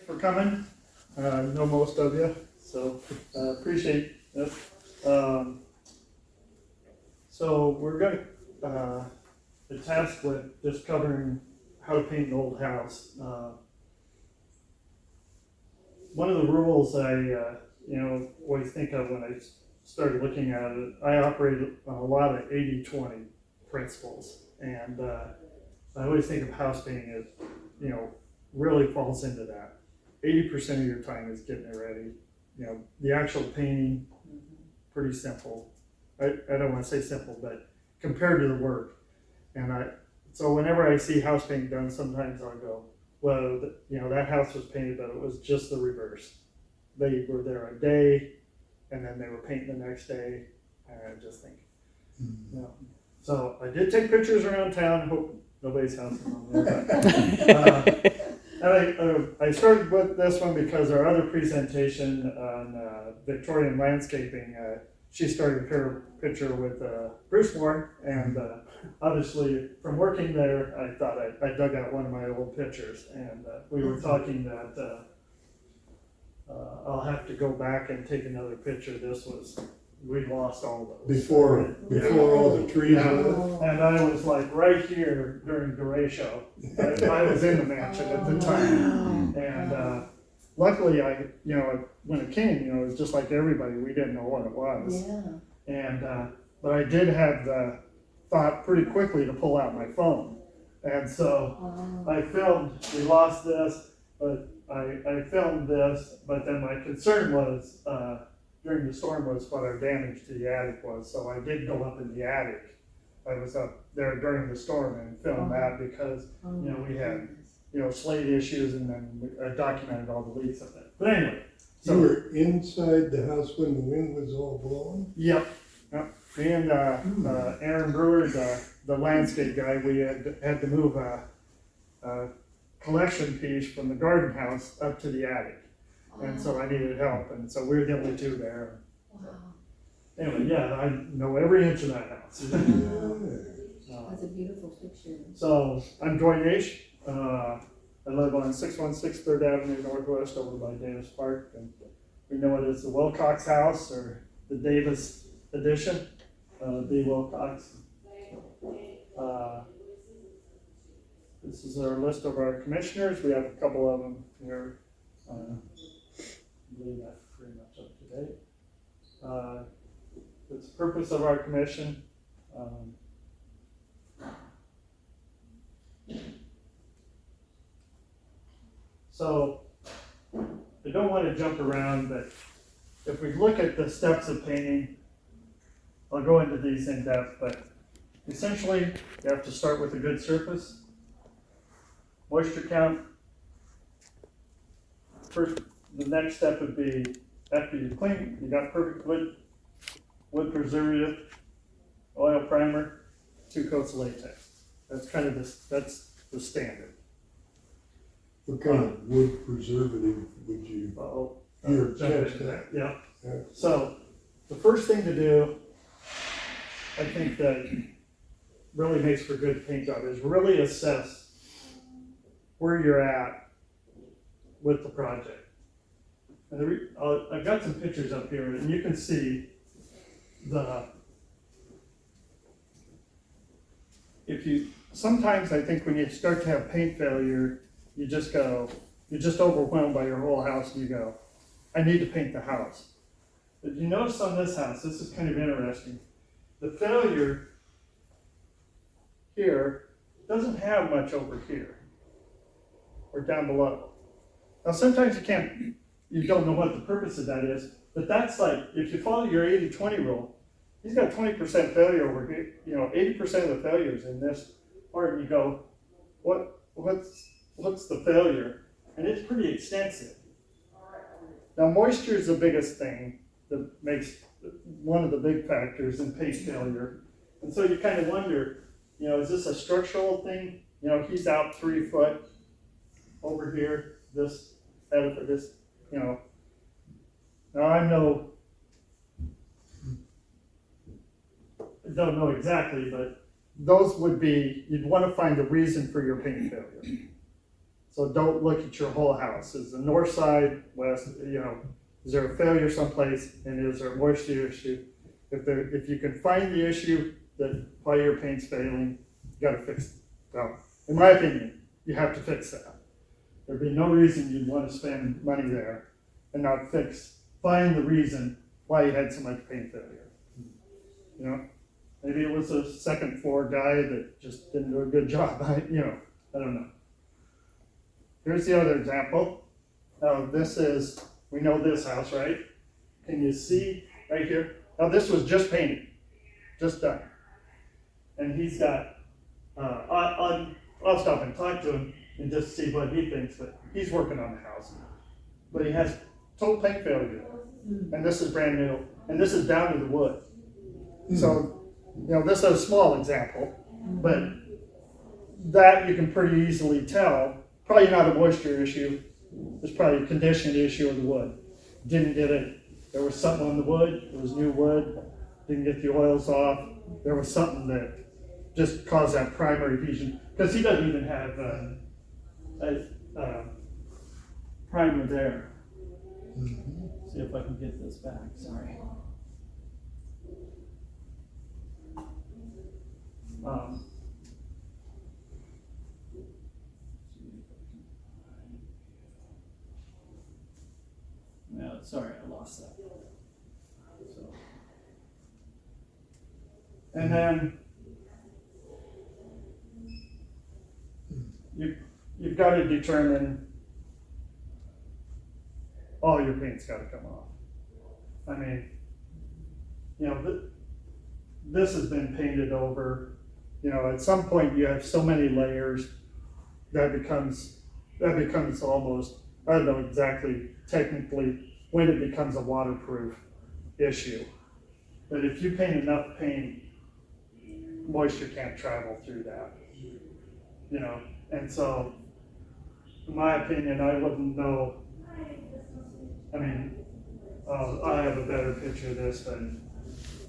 For coming. Know most of you, so appreciate it. So we're going to the task with just covering how to paint an old house. One of the rules I always think of when I started looking at it, I operated on a lot of 80-20 principles, and I always think of house painting as really falls into that. 80% of your time is getting it ready. The actual painting, pretty simple. I don't want to say simple, but compared to the work. And so whenever I see house painting done, sometimes I'll go, well, that house was painted, but it was just the reverse. They were there a day, and then they were painting the next day, and I just think, So I did take pictures around town. Hope nobody's house is on there. And I started with this one because our other presentation on Victorian landscaping, she started her picture with Bruce Moore, and obviously from working there, I thought I dug out one of my old pictures, and we were talking that I'll have to go back and take another picture. We lost all those. Before all the trees. Yeah. And I was like right here during Buresh. I was in the mansion at the time. And luckily when it came, it was just like everybody, we didn't know what it was. Yeah. And but I did have the thought pretty quickly to pull out my phone. And so I filmed, we lost this, but I filmed this, but then my concern was during the storm was what our damage to the attic was. So I did go up in the attic. I was up there during the storm and filmed that because, we had, slate issues, and then I documented all the leaks of it. But anyway. So, You were inside the house when the wind was all blowing? Yep. Me and Aaron Brewer, the landscape guy, we had to move a collection piece from the garden house up to the attic. And so I needed help, and so we were the only two there. Wow. Anyway, I know every inch of that house. That's a beautiful picture. So I'm Duane Eash. I live on 616 3rd Avenue Northwest over by Davis Park, and we know it as the Wilcox House or the Davis Edition, B. Wilcox. This is our list of our commissioners. We have a couple of them here. I believe that's pretty much up to date. It's the purpose of our commission. So I don't want to jump around, but if we look at the steps of painting, I'll go into these in depth, but essentially you have to start with a good surface, moisture count. First, the next step would be after you clean, you got perfect wood preservative, oil primer, 2 coats of latex. That's kind of that's the standard. What kind of wood preservative would you? Jump into that. Yeah. Yeah. So the first thing to do, I think that really makes for good paint job is really assess where you're at with the project. And I've got some pictures up here, and you can see sometimes I think when you start to have paint failure, you're just overwhelmed by your whole house, and you go, I need to paint the house. But you notice on this house, this is kind of interesting. The failure here doesn't have much over here or down below. Now sometimes you don't know what the purpose of that is, but that's like, if you follow your 80-20 rule, he's got 20% failure over here, 80% of the failures in this part, and you go, what's the failure? And it's pretty extensive. Now moisture is the biggest thing that makes one of the big factors in paint failure. And so you kind of wonder, is this a structural thing? He's out 3 foot over here, this, Now I don't know exactly, but those would be, you'd want to find the reason for your paint failure. So don't look at your whole house. Is the north side, west, is there a failure someplace, and is there a moisture issue? If you can find the issue that why your paint's failing, you gotta fix it. Well, in my opinion, you have to fix that. There'd be no reason you'd want to spend money there and not find the reason why you had so much paint failure. Maybe it was a second floor guy that just didn't do a good job. I don't know. Here's the other example. Now we know this house, right? Can you see right here? Now this was just painted, just done. And he's got, I'll stop and talk to him and just see what he thinks, but he's working on the house. But he has total paint failure. And this is brand new, and this is down to the wood. So, this is a small example, but that you can pretty easily tell, probably not a moisture issue, it's probably a condition issue of the wood. Didn't get it, there was something on the wood, it was new wood, didn't get the oils off, there was something that just caused that primary adhesion, because he doesn't even have a primer there. See if I can get this back, sorry. Sorry, I lost that. And then you've got to determine all your paint's got to come off. I mean, this has been painted over. At some point you have so many layers that becomes almost, I don't know exactly technically when it becomes a waterproof issue. But if you paint enough paint, moisture can't travel through that. And so, in my opinion, I wouldn't know. I mean, I have a better picture of this, but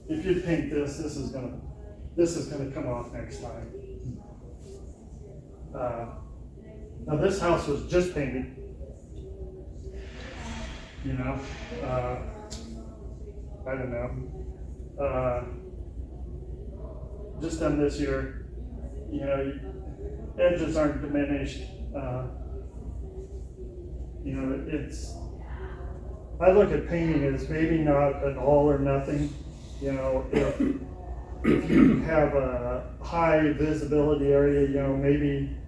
if you paint this is gonna come off next time. Now this house was just painted. I don't know. Just done this year. Edges aren't diminished. I look at painting as maybe not an all or nothing. If you have a high visibility area, maybe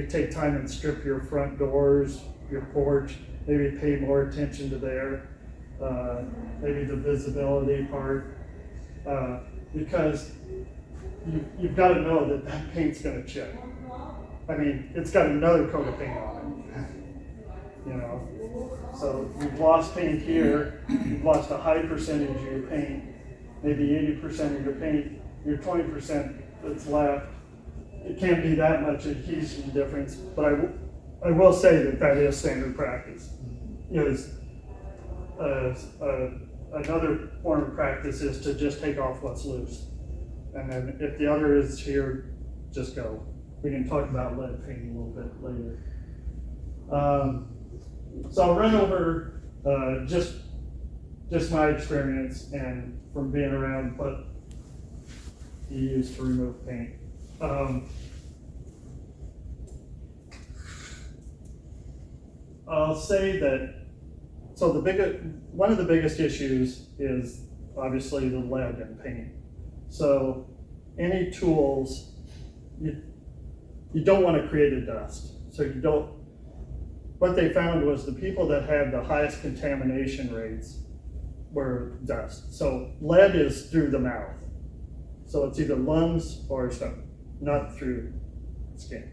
take time and strip your front doors, your porch, maybe pay more attention to there, maybe the visibility part, because you've got to know that paint's going to chip. I mean, it's got another coat of paint on it, So you've lost paint here, you've lost a high percentage of your paint, maybe 80% of your paint, your 20% that's left. It can't be that much adhesion difference, but I will say that is standard practice. Another form of practice is to just take off what's loose. And then if the other is here, just go. We can talk about lead painting a little bit later. So I'll run over just my experience and from being around what you use to remove paint. I'll say that, so one of the biggest issues is obviously the lead in paint. So any tools, you don't want to create a dust. So what they found was the people that had the highest contamination rates were dust. So lead is through the mouth. So it's either lungs or stomach, not through skin.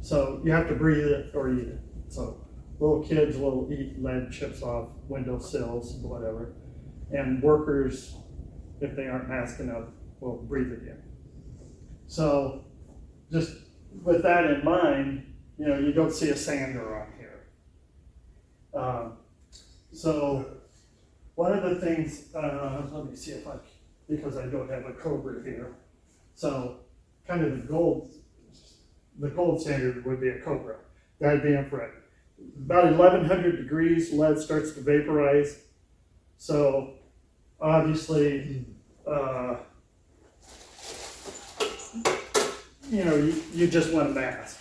So you have to breathe it or eat it. So little kids will eat lead chips off windowsills, whatever. And workers, if they aren't masking up, will breathe it in. So just with that in mind, you don't see a sander on here. So one of the things, let me see because I don't have a Cobra here. So kind of the gold standard would be a Cobra. That'd be infrared. About 1100 degrees, lead starts to vaporize. So obviously, you just want a mask,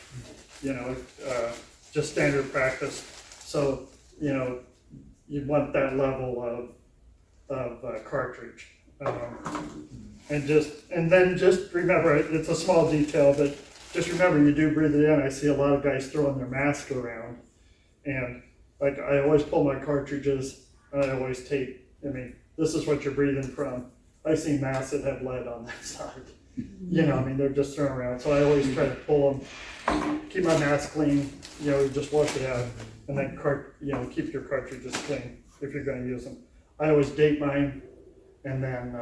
just standard practice. So, you want that level of cartridge. And then just remember, it's a small detail, but just remember you do breathe it in. I see a lot of guys throwing their mask around. And like I always pull my cartridges and I always tape. I mean, this is what you're breathing from. I've seen masks that have lead on that side. They're just thrown around. So I always try to pull them, keep my mask clean, just wash it out, and then keep your cartridges clean if you're going to use them. I always date mine, and then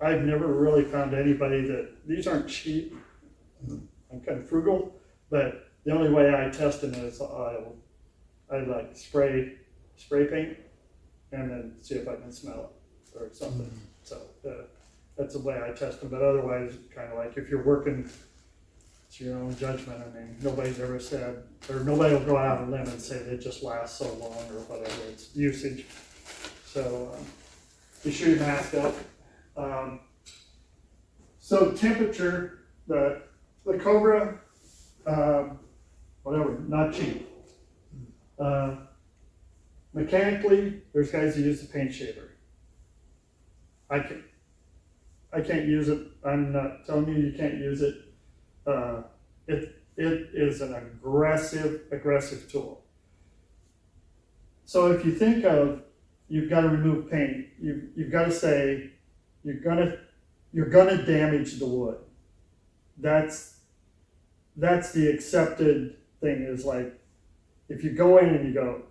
I've never really found anybody these aren't cheap. I'm kind of frugal, but the only way I test them is I like spray paint and then see if I can smell it or something. So that's the way I test them. But otherwise, kind of like if you're working, it's your own judgment. I mean, nobody's ever said, or nobody will go out on a limb and say they just last so long or whatever. It's usage. So be sure you mask up. So temperature, the Cobra, not cheap. Mechanically, there's guys who use the paint shaver. I can't use it. I'm not telling you can't use it. It is an aggressive tool. So if you think of you've got to remove paint, you've got to say you're gonna damage the wood. That's the accepted thing, is like if you go in and you go,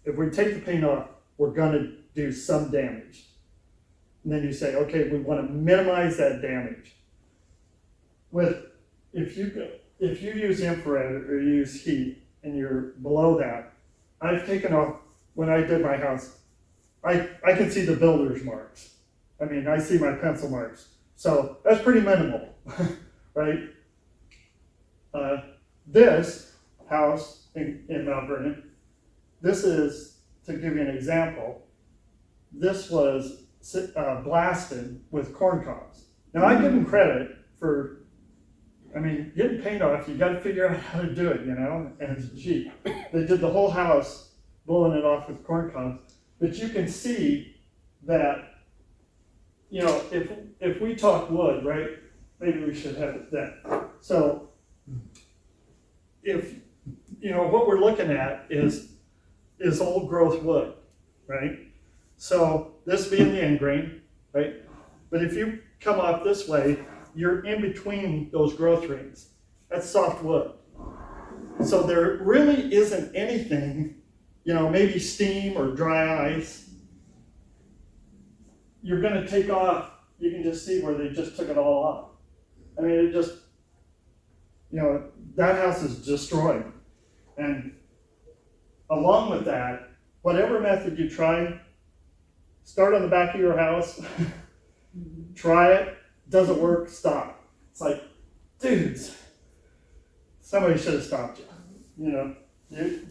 if we take the paint off, we're gonna do some damage. And then you say, okay, we want to minimize that damage. If you use infrared or you use heat and you're below that, I've taken off, when I did my house, I can see the builder's marks. I mean, I see my pencil marks. So that's pretty minimal, right? This house in Mount Vernon, this is, to give you an example, this was blasted with corn cobs. Now I give them credit for, getting paint off, you gotta figure out how to do it, and it's cheap. They did the whole house blowing it off with corn cobs, but you can see that, if we talk wood, right, maybe we should have it then. So if, what we're looking at is old growth wood, right? So this being the end grain, right? But if you come off this way, you're in between those growth rings. That's soft wood. So there really isn't anything, maybe steam or dry ice. You're gonna take off, you can just see where they just took it all off. It just, that house is destroyed. And along with that, whatever method you try, start on the back of your house, try it, doesn't work, stop. It's like, dudes, somebody should have stopped you.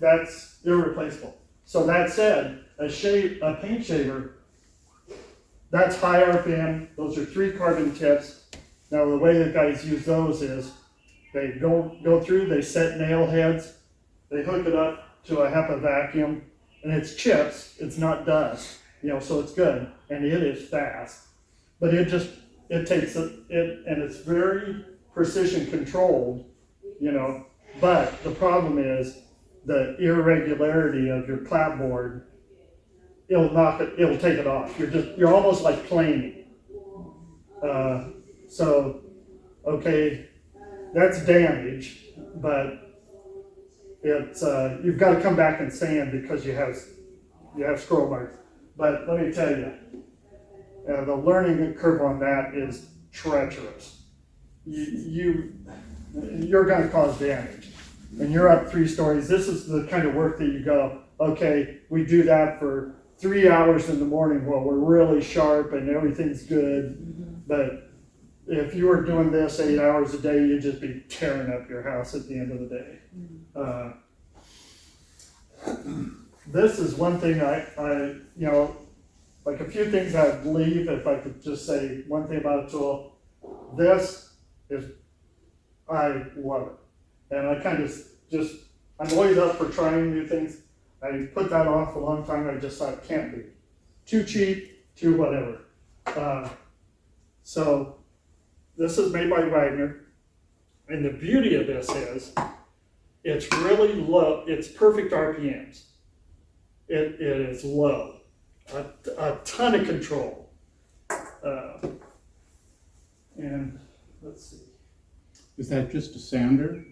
That's irreplaceable. So that said, a paint shaver, that's high RPM. Those are 3 carbon tips. Now the way that guys use those is they go through, they set nail heads, they hook it up to a HEPA vacuum, and it's chips, it's not dust. So it's good, and it is fast, but it takes it, and it's very precision controlled, but the problem is the irregularity of your clapboard, it'll take it off. You're almost like planing. So, okay, that's damage, but it's, you've got to come back and sand because you have scroll marks. But let me tell you, the learning curve on that is treacherous. You're going to cause damage. And you're up 3 stories. This is the kind of work that you go, okay, we do that for 3 hours in the morning while we're really sharp and everything's good. But if you were doing this 8 hours a day, you'd just be tearing up your house at the end of the day. This is one thing I like a few things I'd leave if I could just say one thing about a tool. This is, I love it. And I kind of just, I'm always up for trying new things. I put that off a long time. I just thought it can't be. Too cheap, too whatever. So this is made by Wagner. And the beauty of this is it's really low. It's perfect RPMs. It is low. A ton of control. And let's see. Is that just a sander?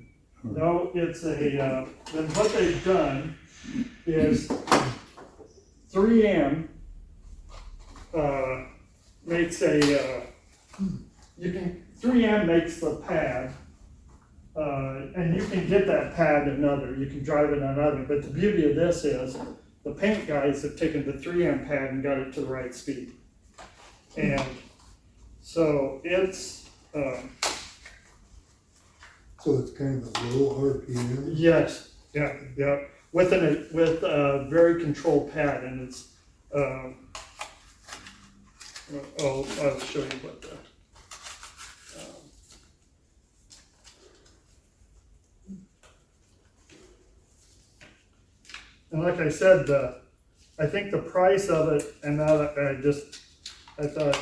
No, it's a, then what they've done is 3M makes a, 3M makes the pad, and you can get that pad another, you can drive it another, but the beauty of this is the paint guys have taken the 3M pad and got it to the right speed. And so it's, So it's kind of a low RPM? yes, yeah, with a very controlled pad, and it's, I'll show you what the, and like I said, I think the price of it, and now that I thought,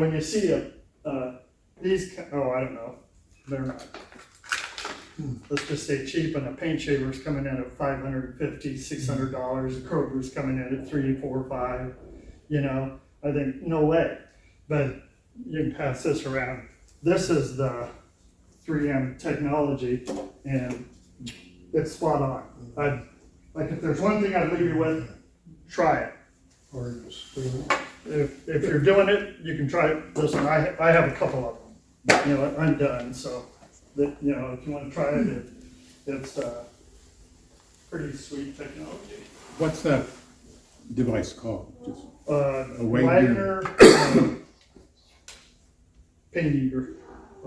when you see it, these, I don't know, they're not. Let's just say cheap, and a paint shaver's coming in at $550, $600. A Kroger's coming in at $3, $4, $5. I think no way. But you can pass this around. This is the 3M technology, and it's spot on. Like if there's one thing I'd leave you with, try it. Hard to spell. If you're doing it, you can try it. Listen, I have a couple of them. I'm done. So that if you want to try it, it's pretty sweet technology. What's that device called? Just Wagner paint eater.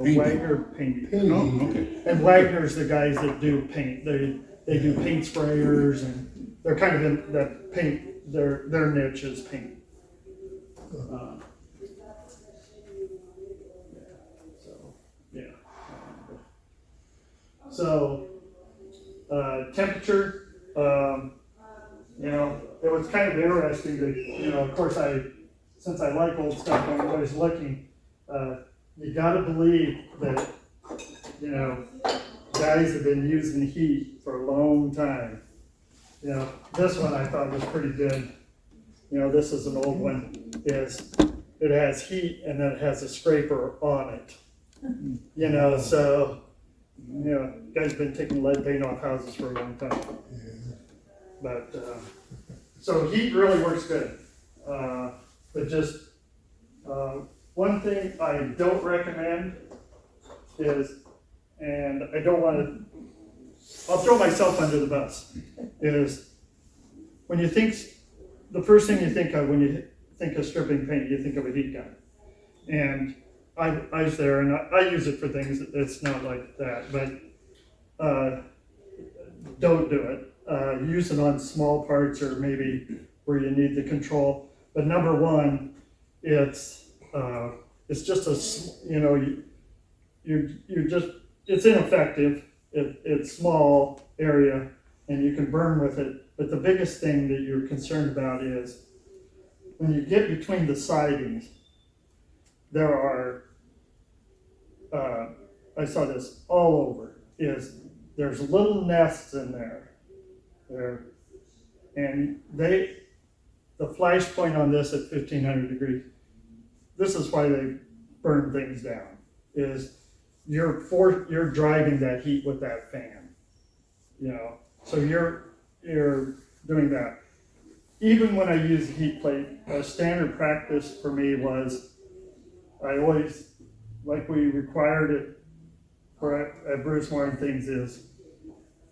Paint Wagner paint eater. oh, okay. And Wagner's the guys that do paint. They do paint sprayers, and they're kind of in that paint. Their niche is paint. So temperature. It was kind of interesting to, of course, since I like old stuff, I'm always looking. You got to believe that, guys have been using heat for a long time. This one I thought was pretty good. This is an old one. It has heat and then it has a scraper on it. So, guys been taking lead paint off houses for a long time. Yeah. But, so heat really works good. But just, one thing I don't recommend is, and I don't want to, I'll throw myself under the bus, is when you think, the first thing you think of when you think of stripping paint, you think of a heat gun. And I was there, and I use it for things that's not like that, but don't do it. Use it on small parts or maybe where you need the control. But number one, it's just it's ineffective. It's small area, and you can burn with it. But the biggest thing that you're concerned about is when you get between the sidings, there are, I saw this all over, there's little nests in there. And the flash point on this at 1500 degrees, this is why they burn things down, is you're driving that heat with that fan, so you're doing that. Even when I use a heat plate, a standard practice for me was, I always, like we required it at Bruce Warren things, is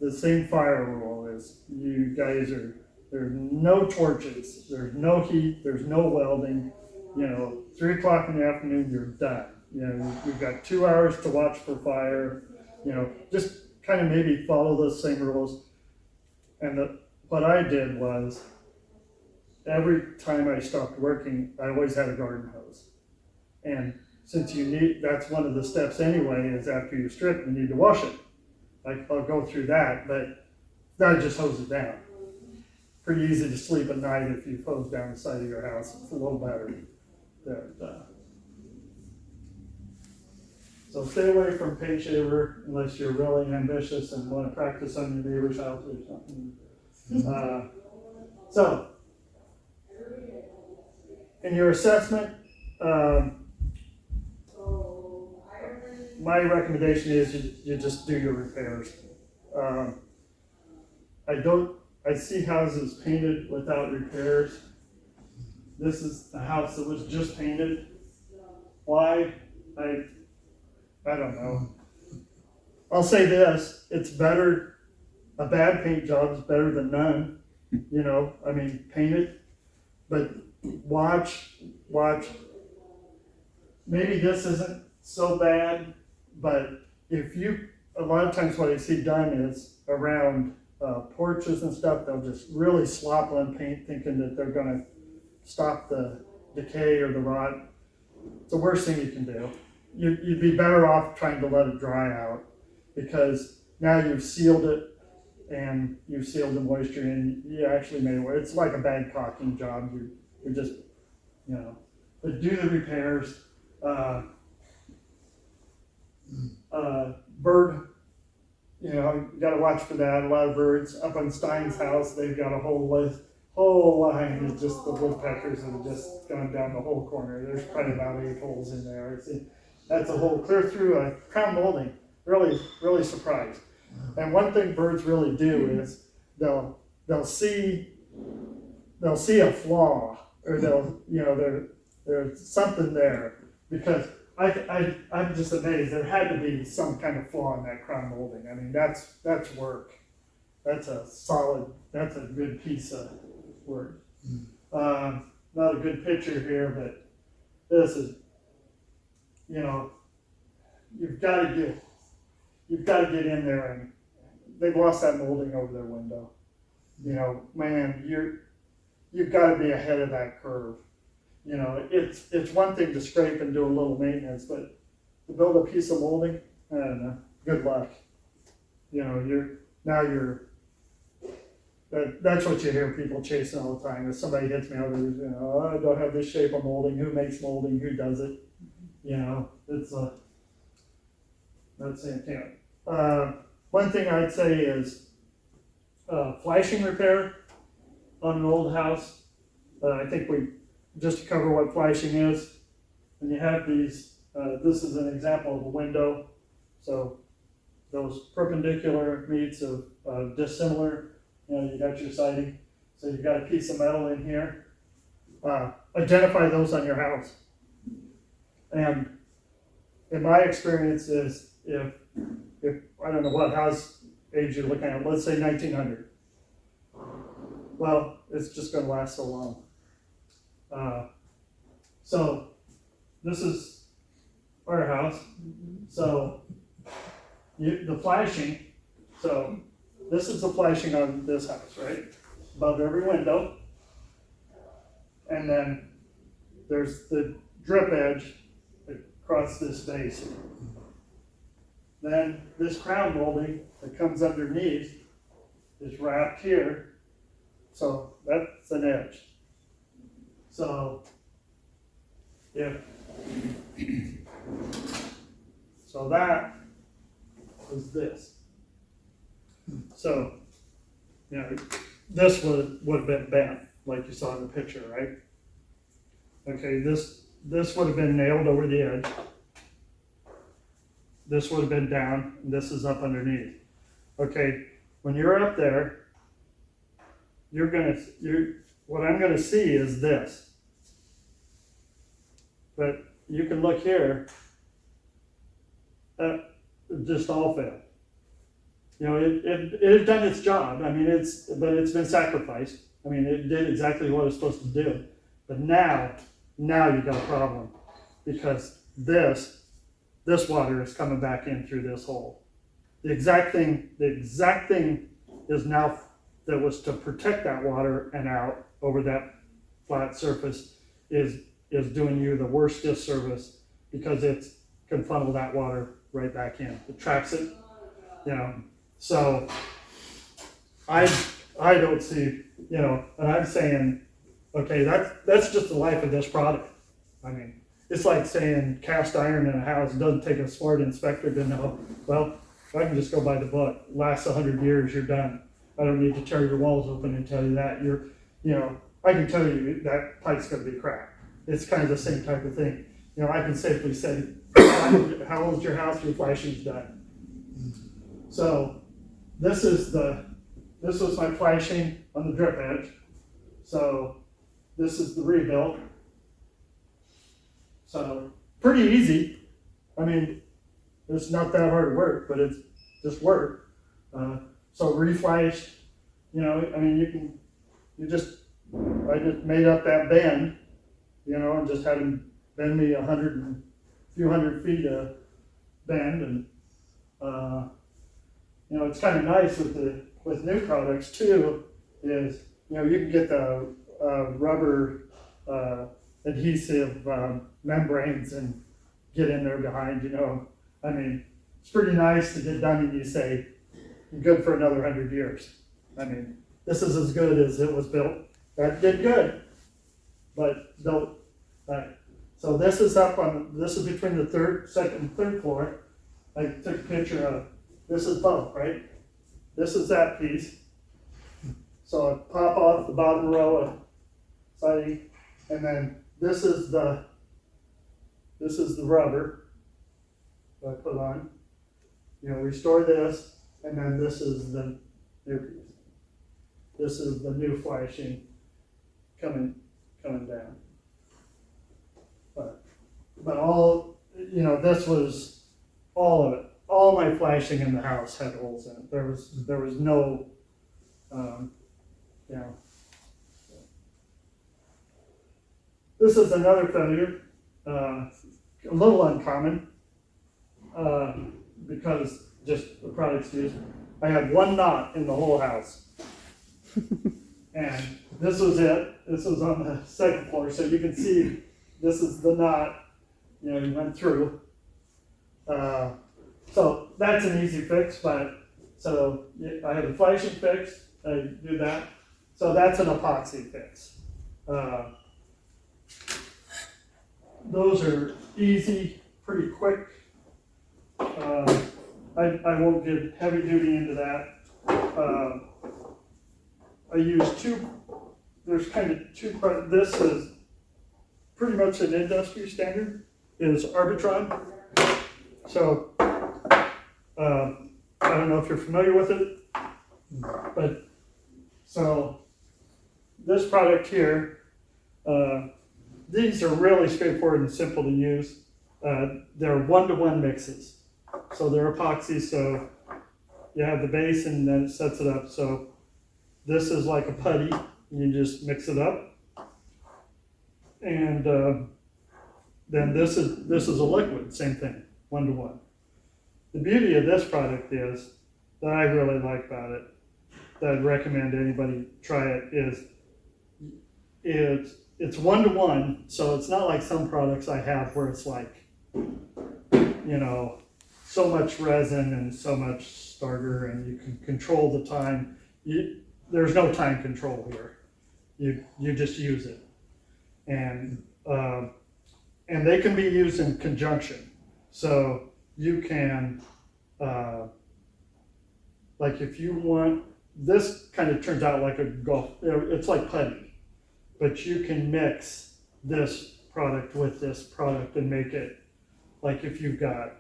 the same fire rule is you guys there's no torches, there's no heat, there's no welding, 3 o'clock in the afternoon, you're done. you know, you've got 2 hours to watch for fire, you know, just kind of maybe follow those same rules. And what I did was, every time I stopped working, I always had a garden hose. And since that's one of the steps anyway, is after you strip, you need to wash it. I'll go through that, but I just hose it down. Pretty easy to sleep at night if you hose down the side of your house. It's a little better. So stay away from paint shaver unless you're really ambitious and want to practice on your neighbor's house or something. So, in your assessment, my recommendation is you just do your repairs. I see houses painted without repairs. This is a house that was just painted. Why? I don't know. I'll say this, it's better, a bad paint job is better than none. You know, I mean, paint it, but watch. Maybe this isn't so bad, but a lot of times what I see done is around porches and stuff, they'll just really slop on paint thinking that they're gonna stop the decay or the rot. It's the worst thing you can do. You'd be better off trying to let it dry out, because now you've sealed it and you've sealed the moisture and you actually made it work. It's like a bad caulking job. You're just, you know, but do the repairs. Bird, you know, you gotta watch for that. A lot of birds. Up on Stein's house, they've got a whole line of just the woodpeckers that have just gone down the whole corner. There's probably about 8 holes in there. That's a hole clear through a crown molding. Really, really surprised. And one thing birds really do is they'll see a flaw, or there's something there, because I'm just amazed. There had to be some kind of flaw in that crown molding. I mean, that's work. That's a good piece of work. Not a good picture here, but this is, you know, you've got to get in there, and they've lost that molding over their window. You know, man, you've got to be ahead of that curve. You know, it's one thing to scrape and do a little maintenance, but to build a piece of molding, I don't know, good luck. You know, that's what you hear people chasing all the time. If somebody hits me over, you know, I don't have this shape of molding. Who makes molding? Who does it? You know, that's it. One thing I'd say is flashing repair on an old house. I think just to cover what flashing is, and you have these, this is an example of a window. So those perpendicular meets of dissimilar, you know, you got your siding. So you've got a piece of metal in here. Identify those on your house. And in my experience is if I don't know what house age you're looking at, let's say 1900. Well, it's just going to last so long. So this is our house. So the flashing, so this is the flashing on this house, right? Above every window. And then there's the drip edge across this base. Then this crown molding that comes underneath is wrapped here. So that's an edge. So that is this. So, you know, this would have been bent, like you saw in the picture, right? Okay, this would have been nailed over the edge. This would have been down, and this is up underneath. Okay, when you're up there, what I'm gonna see is this. But you can look here, it just all failed. You know, it had done its job. I mean, but it's been sacrificed. I mean, it did exactly what it was supposed to do. But now you got a problem, because this this water is coming back in through this hole. The exact thing is now, that was to protect that water and out over that flat surface is doing you the worst disservice, because it can funnel that water right back in. It traps it, you know. So I don't see, you know, and I'm saying, okay, that's just the life of this product. I mean, it's like saying cast iron in a house. It doesn't take a smart inspector to know, well, if I can just go by the book, lasts 100 years, you're done. I don't need to tear your walls open and tell you that. You know, I can tell you that pipe's gonna be cracked. It's kind of the same type of thing. You know, I can safely say, how old's your house? Your flashing's done. So this was my flashing on the drip edge. So this is the rebuild. So pretty easy. I mean, it's not that hard work, but it's just work. So reflashed, you know, I mean, I just made up that bend, you know, and just had him bend me a few hundred feet of bend. And, you know, it's kind of nice with new products too, is, you know, you can get the rubber adhesive membranes and get in there behind, you know. I mean, it's pretty nice to get done and you say, good for another 100 years. I mean, this is as good as it was built. That did good, but don't. So this is this is between the second and third floor. I took a picture of, this is both, right? This is that piece. So I pop off the bottom row of siding, and then this is the rubber that I put on. You know, restore this, and then this is the new piece. This is the new flashing coming down. But all, you know, this was all of it. All my flashing in the house had holes in it. There was no, you know. This is another failure, a little uncommon, because just the products used. I had one knot in the whole house. And this was it. This was on the second floor, so you can see this is the knot, you know, you went through. So that's an easy fix, but so I have the flashing fix, I do that. So that's an epoxy fix. Those are easy, pretty quick. I won't get heavy duty into that. I use there's kind of two parts. This is pretty much an industry standard, is Arbitron. So, I don't know if you're familiar with it, but so this product here, these are really straightforward and simple to use. They're 1-to-1 mixes. So they're epoxy, so you have the base and then it sets it up. So this is like a putty, you just mix it up. And then this is a liquid, same thing, 1-to-1. The beauty of this product is, that I really like about it, that I'd recommend anybody try it, is it's 1-to-1, so it's not like some products I have where it's like, you know, so much resin and so much starter, and you can control the time. There's no time control here. You just use it, and they can be used in conjunction. So you can, like if you want, this kind of turns out like a golf. It's like putty, but you can mix this product with this product and make it like if you've got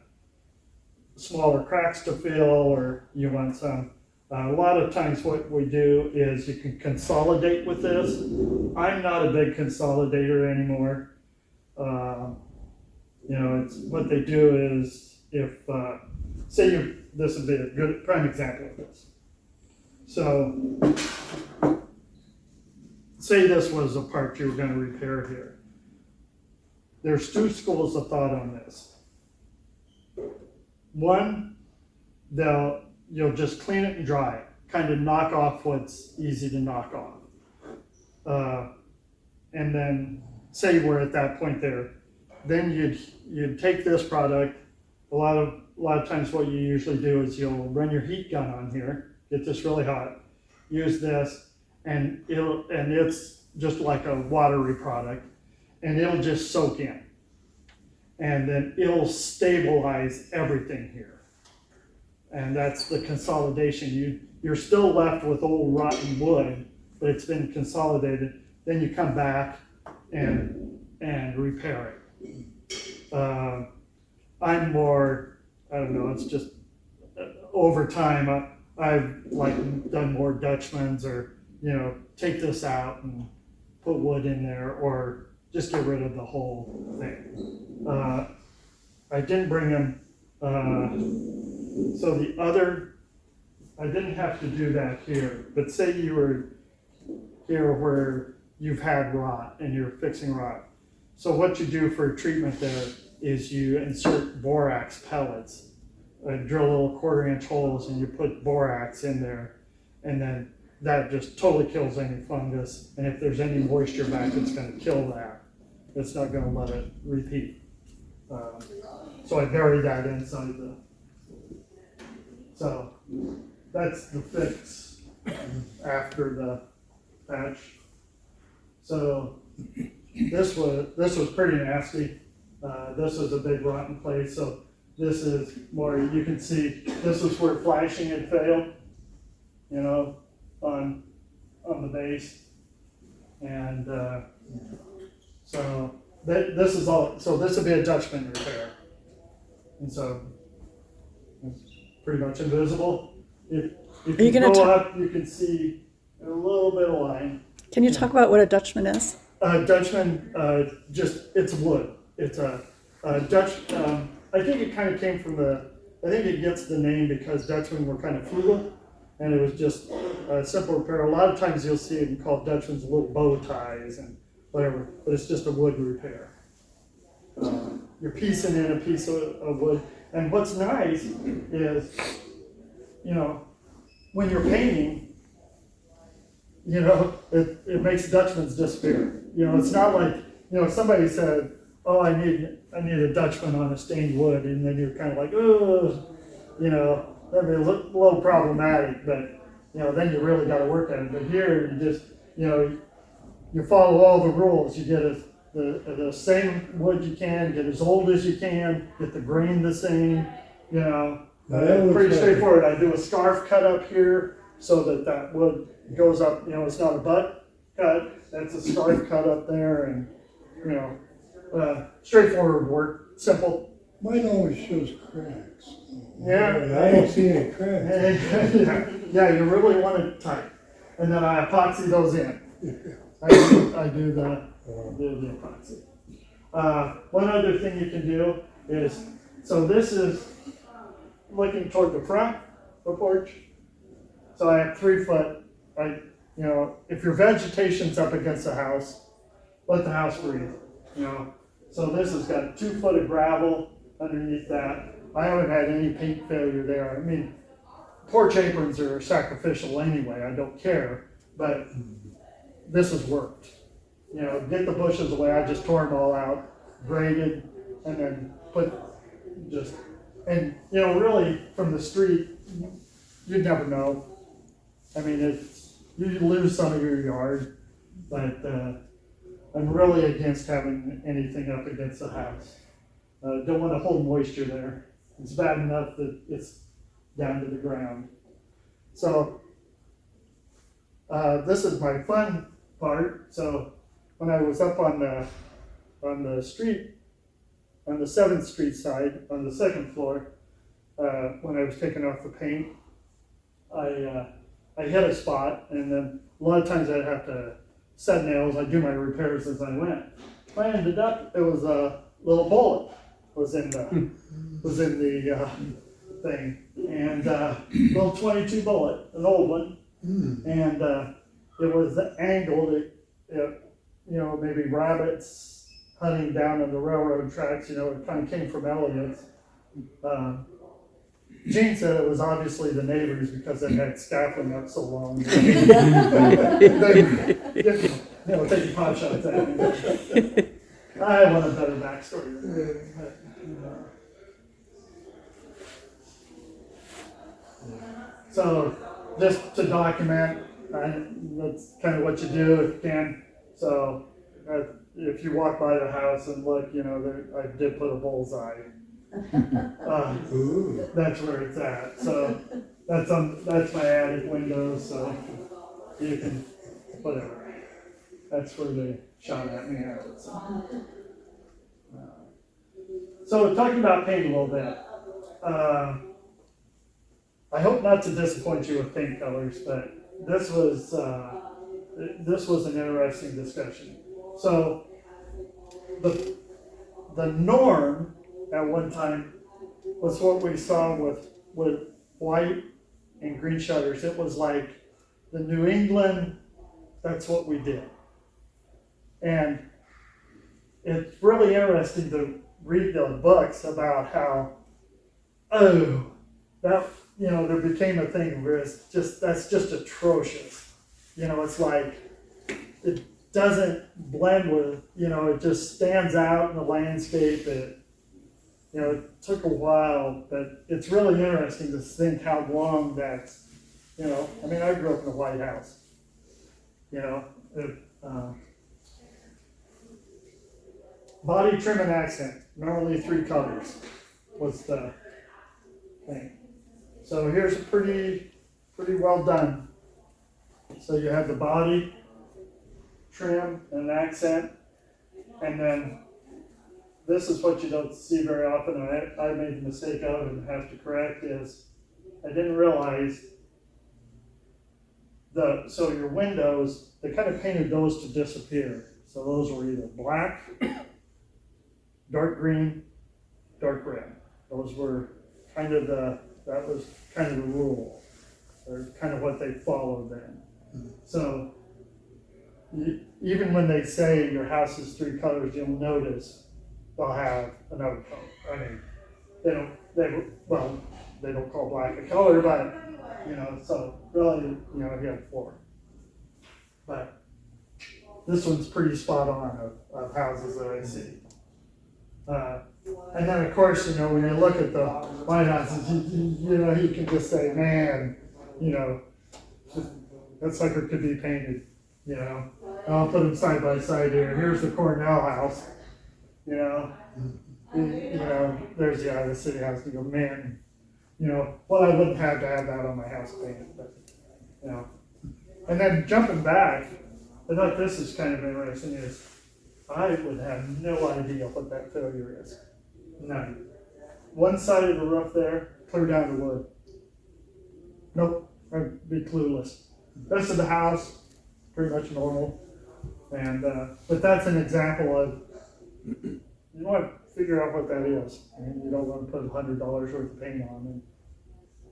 smaller cracks to fill, or you want some. A lot of times what we do is you can consolidate with this. I'm not a big consolidator anymore. You know, it's what they do is, if, say this would be a good prime example of this. So, say this was a part you were going to repair here. There's two schools of thought on this. one, you'll just clean it and dry it, kind of knock off what's easy to knock off. And then say we're at that point there, then you'd take this product. A lot of times what you usually do is you'll run your heat gun on here, get this really hot, use this, and it's just like a watery product, and it'll just soak in. And then it'll stabilize everything here. And that's the consolidation. You're still left with old rotten wood, but it's been consolidated. Then you come back and repair it. I'm more, I don't know, it's just over time I've like done more Dutchmans, or take this out and put wood in there, or just get rid of the whole thing. I didn't bring them, so the other, I didn't have to do that here, but say you were here where you've had rot and you're fixing rot. So what you do for treatment there is you insert borax pellets, drill little 1/4-inch holes, and you put borax in there, and then that just totally kills any fungus. And if there's any moisture back, it's going to kill that. It's not going to let it repeat. So I bury that inside so that's the fix after the patch. So this was pretty nasty. This was a big rotten place. So this is more, you can see, this is where flashing had failed, on the base. And so this is all, so this would be a Dutchman repair. And so it's pretty much invisible. If you go up, you can see a little bit of line. Can you talk about what a Dutchman is? Dutchman, it's wood. It's a Dutch, I think it kind of came from I think it gets the name because Dutchmen were kind of frugal, and it was just a simple repair. A lot of times you'll see it called Dutchman's little bow ties and whatever, but it's just a wood repair. You're piecing in a piece of wood. And what's nice is, when you're painting, it makes Dutchmans disappear. It's not like, somebody said, oh, I need a Dutchman on a stained wood, and then you're kind of like, oh, that'd be a little problematic, but, then you really got to work at it. But here, you just, you follow all the rules. You get the same wood you can, get as old as you can, get the grain the same, pretty straightforward. I do a scarf cut up here so that wood goes up, it's not a butt cut, that's a scarf cut up there, and, straightforward work, simple. Mine always shows cracks. Yeah. I don't see any cracks. Yeah, you really want it tight. And then I epoxy those in. I do the epoxy. One other thing you can do is, so this is looking toward the front of the porch. So I have 3 foot, if your vegetation's up against the house, let the house breathe, So this has got 2 foot of gravel underneath that. I haven't had any paint failure there. I mean, porch aprons are sacrificial anyway, I don't care, but this has worked. Get the bushes away, I just tore them all out, graded, and then really from the street, you'd never know. I mean, you lose some of your yard, but I'm really against having anything up against the house. Don't want to hold moisture there. It's bad enough that it's down to the ground. So this is my fun part. So when I was up on the street, on the 7th Street side, on the 2nd floor, when I was taking off the paint, I hit a spot, and then a lot of times I'd have to set nails. I'd do my repairs as I went. I ended up, it was a little bullet was in the thing, and little 22 bullet, an old one, and it was angled. Maybe rabbits hunting down on the railroad tracks. It kind of came from Elliot's. Gene said it was obviously the neighbors because they had scaffolding up so long. They, taking pot shots at me. I want a better backstory than that. But, so, just to document, that's kind of what you do if you can. So, if you walk by the house and look, I did put a bullseye. Ooh. That's where it's at. So that's my attic window. So you can whatever. That's where they shot at me at. So talking about paint a little bit. I hope not to disappoint you with paint colors, but this was an interesting discussion. So the norm at one time was what we saw with white and green shutters. It was like the New England, that's what we did. And it's really interesting to read the books about how, that, there became a thing where that's just atrocious. It's like, it doesn't blend with, it just stands out in the landscape. It took a while, but it's really interesting to think how long that's, I grew up in a White House, body trim and accent, normally 3 colors was the thing. So here's a pretty well done. So you have the body, trim, and accent, and then this is what you don't see very often, and I made the mistake of and have to correct is I didn't realize so your windows, they kind of painted those to disappear. So those were either black, dark green, dark red. Those were kind of that was kind of the rule, or kind of what they followed then. So even when they say your house is 3 colors, you'll notice they'll have another color. They don't call black a color, but so really, you have 4. But this one's pretty spot on of houses that I see. And then of course, when you look at the White Houses, you can just say, man, that sucker could be painted. I'll put them side by side here. Here's the Cornell house. There's the Iowa City house. You go, man, well, I wouldn't have to have that on my house painted, but And then jumping back, I thought this is kind of interesting. Is I would have no idea what that failure is. None. One side of the roof there, clear down to wood. Nope, I'd be clueless. Rest of the house, pretty much normal. And but that's an example of you want to figure out what that is. You don't want to put $100 worth of paint on,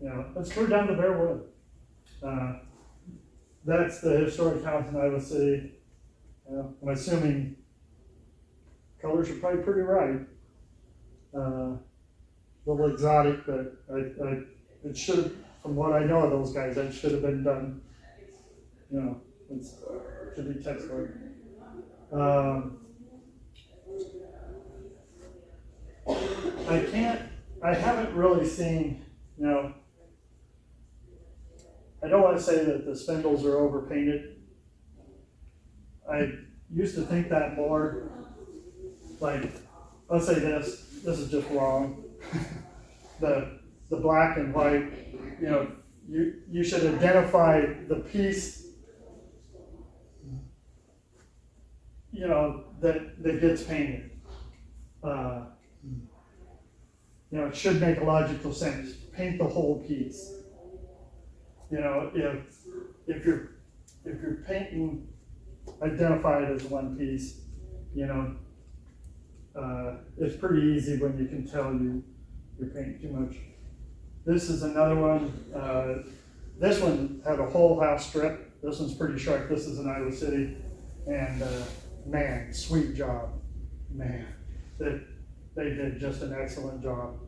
and let's clear down to bare wood. That's the historic house in Iowa City. I'm assuming colors are probably pretty right. A little exotic, but it should have, from what I know of those guys, that should have been done. It should be textbook. I haven't really seen, I don't want to say that the spindles are overpainted. I used to think that more, like, let's say this is just wrong. The black and white, you should identify the piece, that gets painted. It should make a logical sense. Paint the whole piece. If you're painting, identify it as one piece. It's pretty easy when you can tell you're painting too much. This is another one. This one had a whole house strip. This one's pretty sharp. This is in Iowa City, and man, sweet job, man. They did just an excellent job.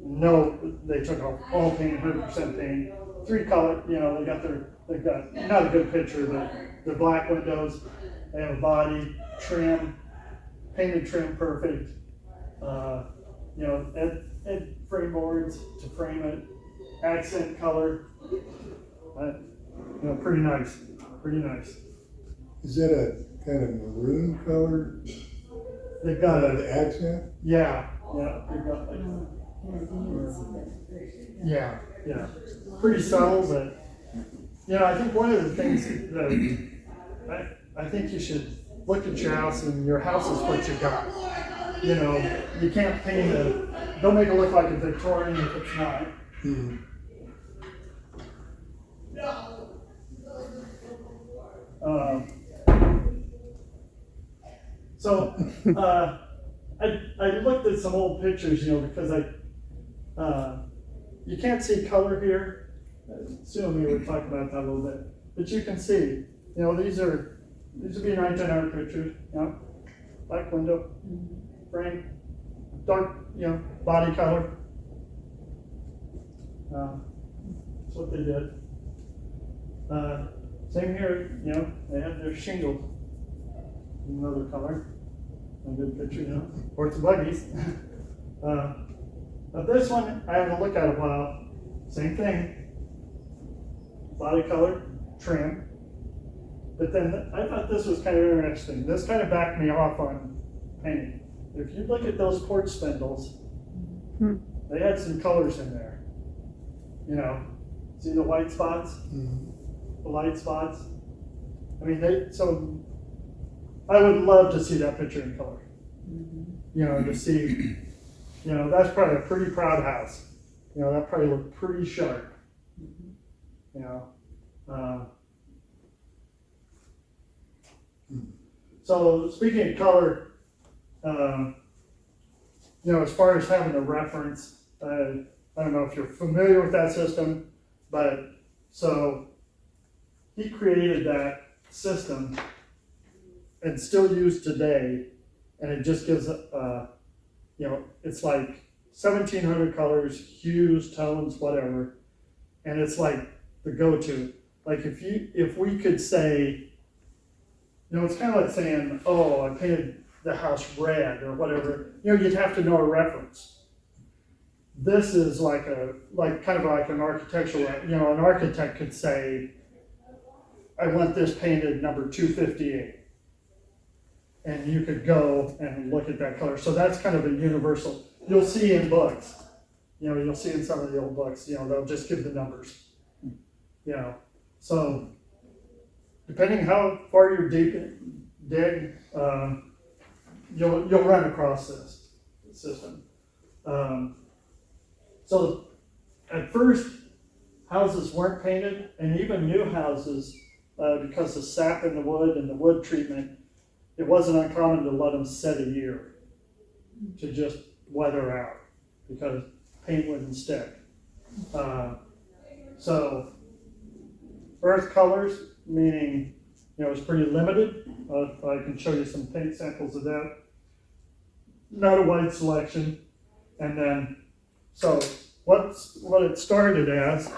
No, they took off all paint, 100% paint, 3-color, they've got, not a good picture, but they're black windows, they have a body, trim, painted trim perfect, and frame boards to frame it, accent color, pretty nice, pretty nice. Is that a kind of maroon color? They've got An a, accent? they've got like, Yeah, I didn't see that. yeah, pretty subtle, but, I think one of the things that I think you should look at your house, and your house is what you got. You can't paint don't make it look like a Victorian if it's not. Hmm. So, I looked at some old pictures, because you can't see color here. Assume we were talking about that a little bit, but you can see, these would be 1900 pictures, black window, frame, dark, body color. That's what they did. Same here, they had their shingles, another color, a good picture, horse buggies. But this one, I had to look at a while, same thing, body color, trim. But then I thought this was kind of interesting. This kind of backed me off on painting. If you look at those porch spindles, they had some colors in there. See the white spots? The light spots? I mean, so I would love to see that picture in color. To see, that's probably a pretty proud house. That probably looked pretty sharp. So speaking of color, as far as having a reference, I don't know if you're familiar with that system, but so he created that system and still used today, and it just gives it's like 1,700 colors, hues, tones, whatever, and it's like the go-to. Like if we could say, it's kind of like saying, oh, I painted the house red or whatever. You'd have to know a reference. This is kind of like an architectural. An architect could say, I want this painted number 258, and you could go and look at that color. So that's kind of a universal. You'll see in books. You'll see in some of the old books. They'll just give the numbers. So depending how far you dig, you'll run across this system. So at first, houses weren't painted, and even new houses, because of sap in the wood and the wood treatment, it wasn't uncommon to let them set a year to just weather out because paint wouldn't stick. So earth colors, meaning it's pretty limited. I can show you some paint samples of that. Not a wide selection. And then, so what it started as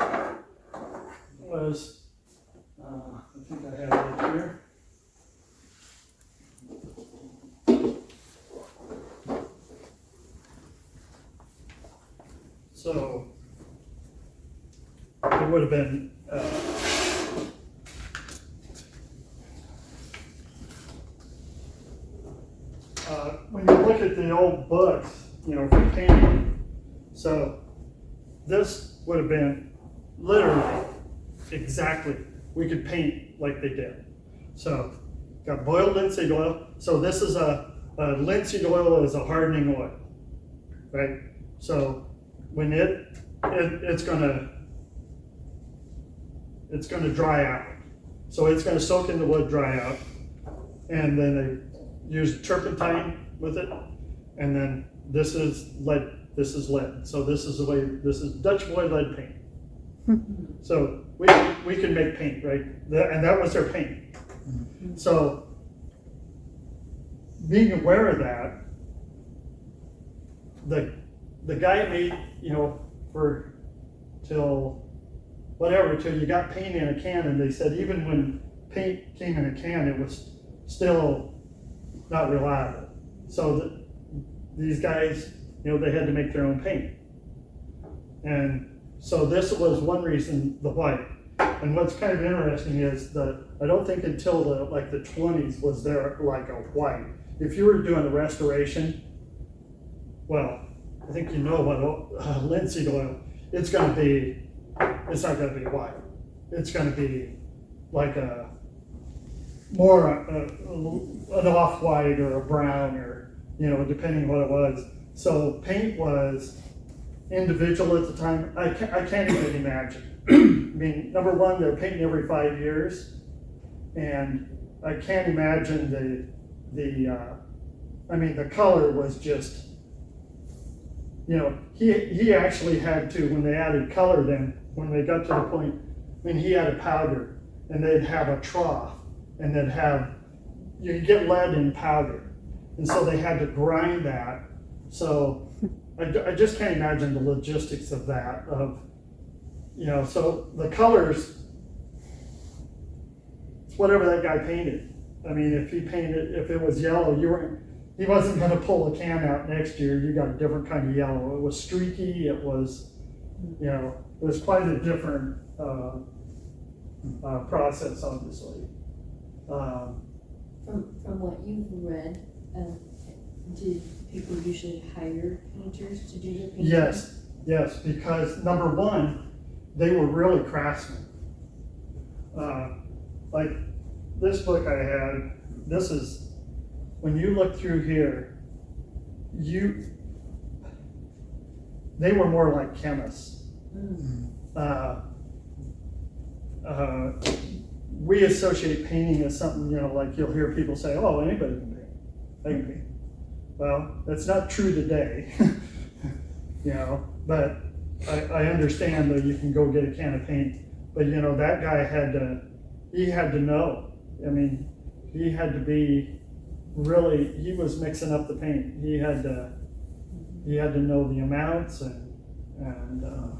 was, I think I have it up here. So it would have been when you look at the old books, for painting, so this would have been literally exactly, we could paint like they did. So got boiled linseed oil. So this is a linseed oil is a hardening oil, right? So when it's gonna dry out. So it's gonna soak in the wood, dry out, and then they use turpentine with it, and then this is lead. This is lead. So this is Dutch boy lead paint. So we can make paint, right? And that was their paint. So being aware of that, the guy made, you know, for till you got paint in a can, and they said even when paint came in a can, it was still not reliable. So these guys, you know, they had to make their own paint. And so this was one reason, the white. And what's kind of interesting is that I don't think until the 20s was there like a white. If you were doing a restoration, well, I think you know what linseed oil, it's not gonna be white. It's gonna be like a more an off-white or a brown, or, you know, depending what it was. So paint was individual at the time. I can't even imagine. I mean, number one, they're painting every 5 years, and I can't imagine the color was just, you know, he actually had to, when they added color, then when they got to the point, I mean, he had a powder, and they'd have a trough, and they'd have, you get lead in powder, and so they had to grind that. So I just can't imagine the logistics of that, you know, so the colors, it's whatever that guy painted. I mean, if it was yellow, he wasn't gonna pull a can out next year, you got a different kind of yellow. It was streaky, it was, you know, it was quite a different process, obviously. From what you've read, did people usually hire painters to do their painting? Yes, because number one, they were really craftsmen. Like this book I had, this is, when you look through here, they were more like chemists. We associate painting as something, you know, like you'll hear people say, oh, anybody can paint. I can paint. Well, that's not true today, you know, but I understand that you can go get a can of paint, but you know, that guy had to know. I mean, he had to be really, he was mixing up the paint. He had to know the amounts and a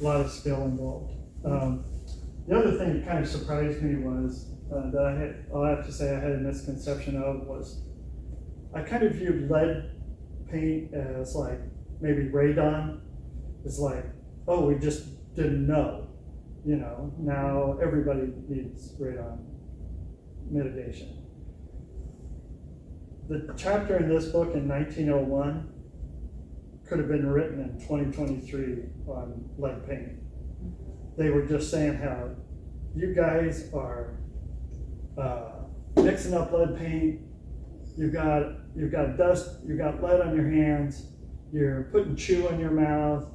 lot of skill involved. The other thing that kind of surprised me was I'll have to say I had a misconception of was, I kind of viewed lead paint as like maybe radon. It's like, oh, we just didn't know, you know. Now everybody needs radon mitigation. The chapter in this book in 1901 could have been written in 2023 on lead paint. They were just saying how you guys are mixing up lead paint. You've got dust, you've got lead on your hands, you're putting chew in your mouth,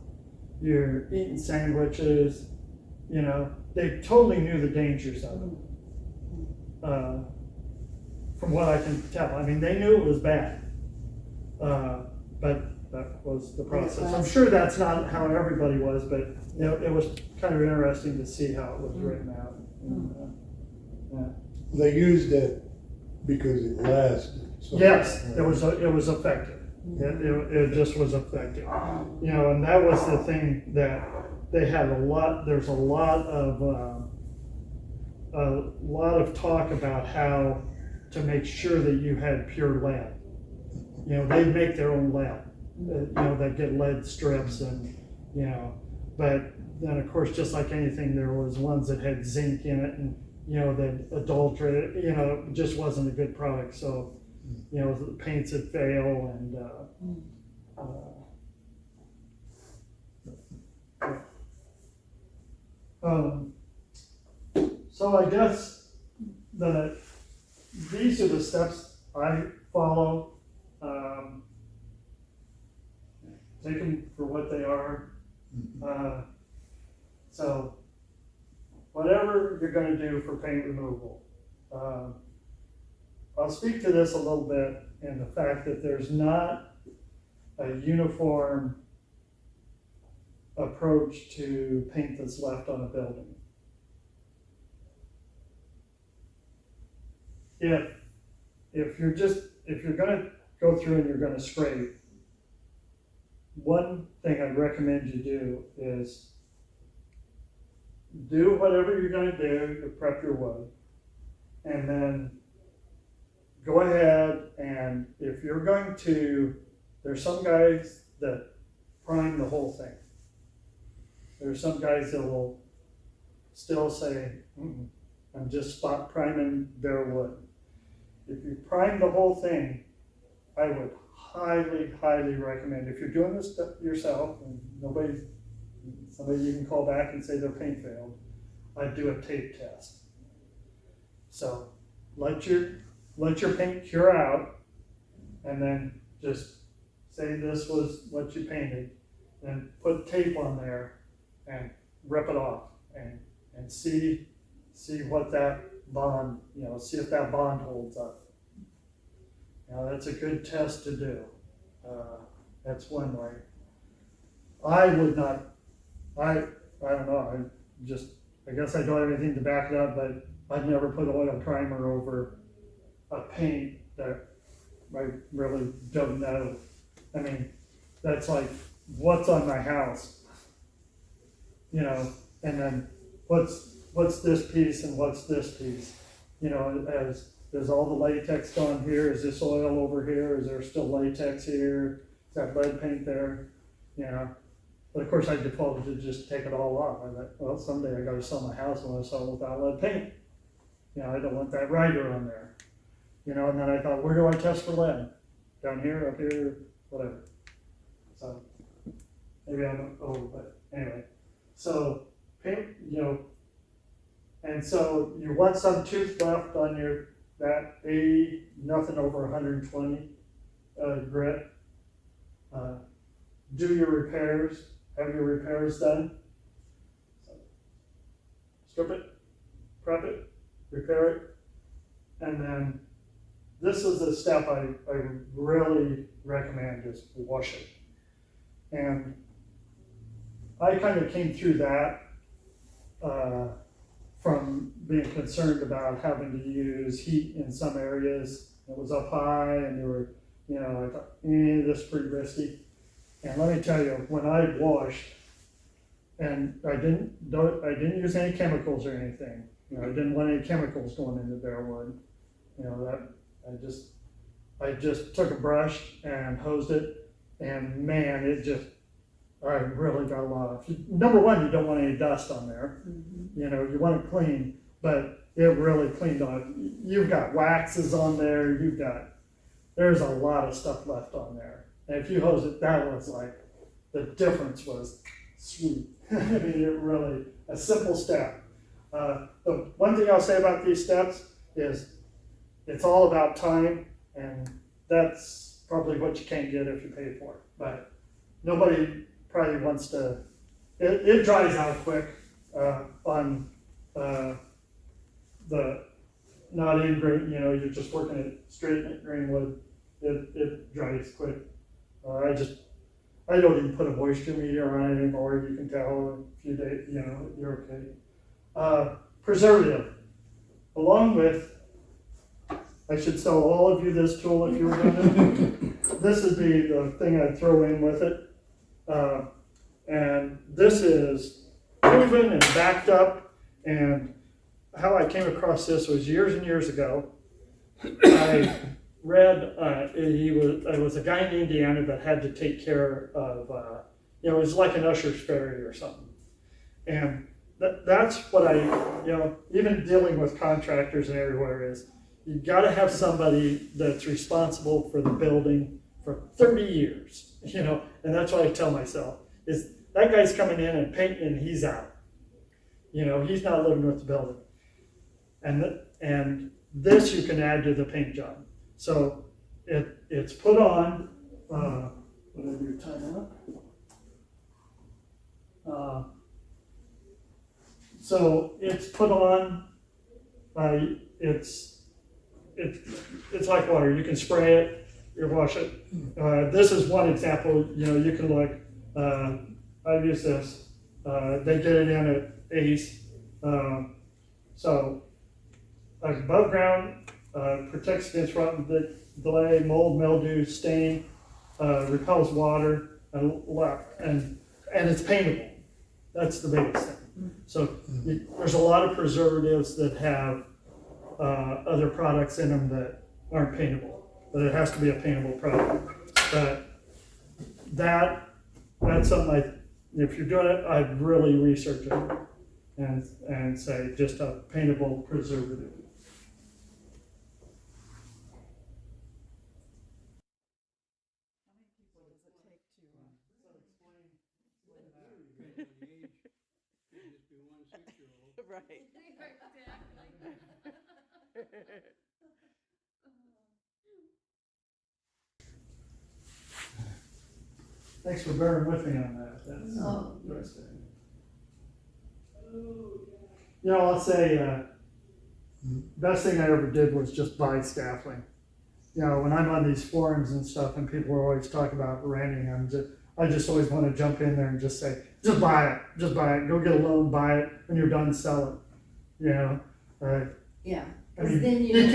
you're eating sandwiches, you know. They totally knew the dangers of it. From what I can tell. I mean, they knew it was bad, but that was the process. I'm sure that's not how everybody was, but you know, it was kind of interesting to see how it was written out. And, They used it because it lasted. So yes, it was effective. It just was effective. You know, and that was the thing that they had there's a lot of talk about how to make sure that you had pure lead. You know, they make their own lead. You know, they get lead strips, and you know, but then of course, just like anything, there was ones that had zinc in it, and you know, that adulterated. You know, it just wasn't a good product. So, you know, the paints would fail, and so I guess these are the steps I follow. Take them for what they are. So whatever you're going to do for paint removal, I'll speak to this a little bit in the fact that there's not a uniform approach to paint that's left on a building. If you're going to go through and you're going to scrape, one thing I'd recommend you do is do whatever you're gonna do to prep your wood. And then go ahead and if you're going to, there's some guys that prime the whole thing. There's some guys that will still say, I'm just spot priming bare wood. If you prime the whole thing, I would highly, highly recommend, if you're doing this stuff yourself and somebody you can call back and say their paint failed, I'd do a tape test. So let your paint cure out and then just say this was what you painted and put tape on there and rip it off and see what that bond, see if that bond holds up. That's a good test to do. That's one way. I would not, I don't know, I guess I don't have anything to back it up, but I'd never put oil primer over a paint that I really don't know. I mean, that's like, what's on my house? And then what's this piece and what's this piece? Is all the latex gone here? Is this oil over here? Is there still latex here? Is that lead paint there? But of course I defaulted to just take it all off. I thought, well, someday I gotta sell my house and I sell it without lead paint. I don't want that rider on there. And then I thought, where do I test for lead? Down here, up here, whatever. So maybe I'm old, but anyway. So paint, and so you want some tooth left on that 80, nothing over 120 grit. Do your repairs, have your repairs done. So, strip it, prep it, repair it, and then this is the step I really recommend is wash it. And I kind of came through that from being concerned about having to use heat in some areas. It was up high and there were, I thought, this is pretty risky. And let me tell you, when I washed, and I didn't use any chemicals or anything. I didn't want any chemicals going into bare wood. I just took a brush and hosed it, and man, I really got a lot of. Number one, you don't want any dust on there. You want it clean, but it really cleaned off. You've got waxes on there. There's a lot of stuff left on there. And if you hose it, that was like, the difference was sweet. I mean, it really, a simple step. The one thing I'll say about these steps is it's all about time, and that's probably what you can't get if you pay for it. But nobody probably wants to, it dries out quick on the not in grain, you're just working it straight grain wood, it dries quick. I don't even put a moisture meter on it anymore. You can tell in a few days, you're okay. Preservative, along with, I should sell all of you this tool if you were going to. This would be the thing I'd throw in with it. And this is proven and backed up. And how I came across this was years and years ago. I read, it was a guy in Indiana that had to take care of, it was like an usher's ferry or something. And that's what even dealing with contractors and everywhere is, you gotta have somebody that's responsible for the building for 30 years, and that's what I tell myself, is that guy's coming in and painting and he's out. He's not living with the building. And this you can add to the paint job. So it's put on, whatever your time up. So it's put on, it's like water. You can spray it, you wash it. This is one example. You can look. I've used this. They get it in at Eash. So above ground protects against rotten delay, mold, mildew, stain, repels water. a lot, and it's paintable. That's the biggest thing. So there's a lot of preservatives that have other products in them that aren't paintable, but it has to be a paintable product. But that's something if you're doing it, I'd really research it and say just a paintable preservative. Right. Thanks for bearing with me on that. That's Oh. interesting. You know, I'll say, best thing I ever did was just buy scaffolding. You know, when I'm on these forums and stuff and people are always talking about renting, I just always want to jump in there and just say, just buy it, go get a loan, buy it, when you're done, sell it. You know, Yeah, I 'cause mean, then you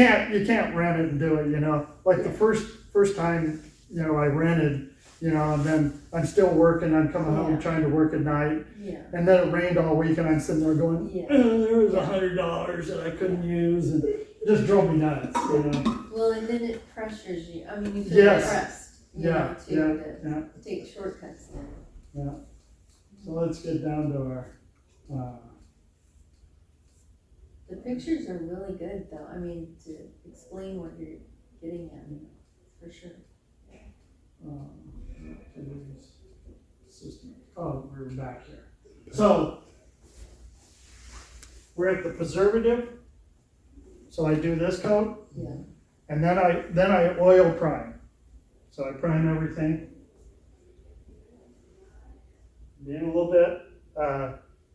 can't rent it and do it, you know, like the first time, you know, I rented, you know, and then I'm still working, I'm coming home Yeah. trying to work at night, yeah, and then it rained all week and I'm sitting there going, Yeah. there was $100 that I couldn't use, and it just drove me nuts, you know. well, and then it pressures you, I mean, you feel Yes. pressed, you Yeah, know, to yeah. take shortcuts then. Yeah, so let's get down to our, The pictures are really good though, I mean, to explain what you're getting at, for sure. system. Oh, we're back here. So, we're at the preservative. So I do this coat, Yeah, and then I oil prime. So I prime everything. Then a little bit,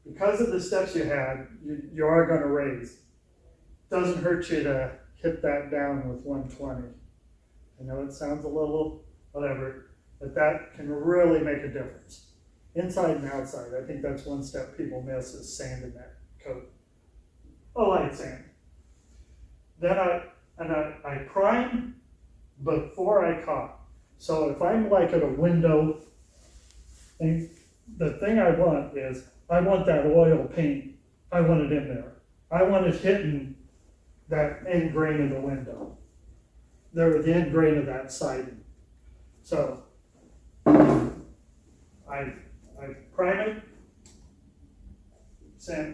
because of the steps you had, you are going to raise. Doesn't hurt you to hit that down with 120. I know it sounds a little whatever, but that can really make a difference. Inside and outside, I think that's one step people miss is sanding that coat. A light sand. Then I prime before I caulk. So if I'm like at a window, and the thing I want is, I want that oil paint, I want it in there. I want it hitting that end grain of the window. The end grain of that siding. So, I prime it,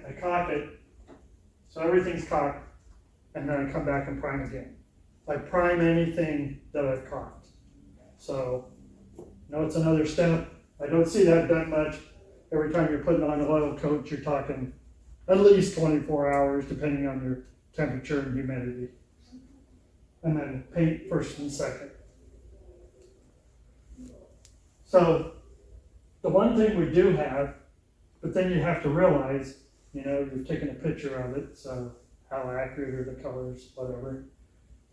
I caulk it, so everything's caulked, and then I come back and prime again. I prime anything that I've caulked. So, it's another step. I don't see that done much. Every time you're putting on an oil coat, you're talking at least 24 hours, depending on your temperature and humidity. And then paint first and second. So, the one thing we do have, but then you have to realize, you've taken a picture of it, so how accurate are the colors, whatever.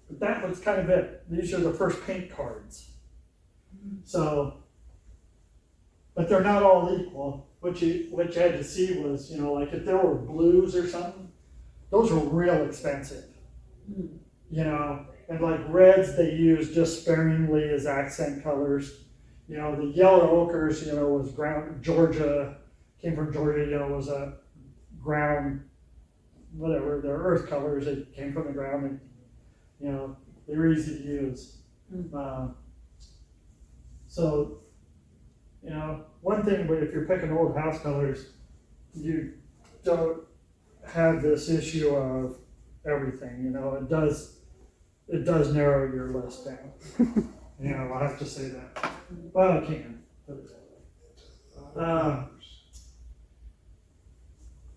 But that was kind of it. These are the first paint cards. So, but they're not all equal. What you had to see was, like if there were blues or something, those were real expensive. And like reds they use just sparingly as accent colors. The yellow ochres, was ground, came from Georgia, was a ground, whatever, they're earth colors, they came from the ground, and, they were easy to use. So, one thing, but if you're picking old house colors, you don't have this issue of everything, it does narrow your list down. I'll have to say that. Well, I can.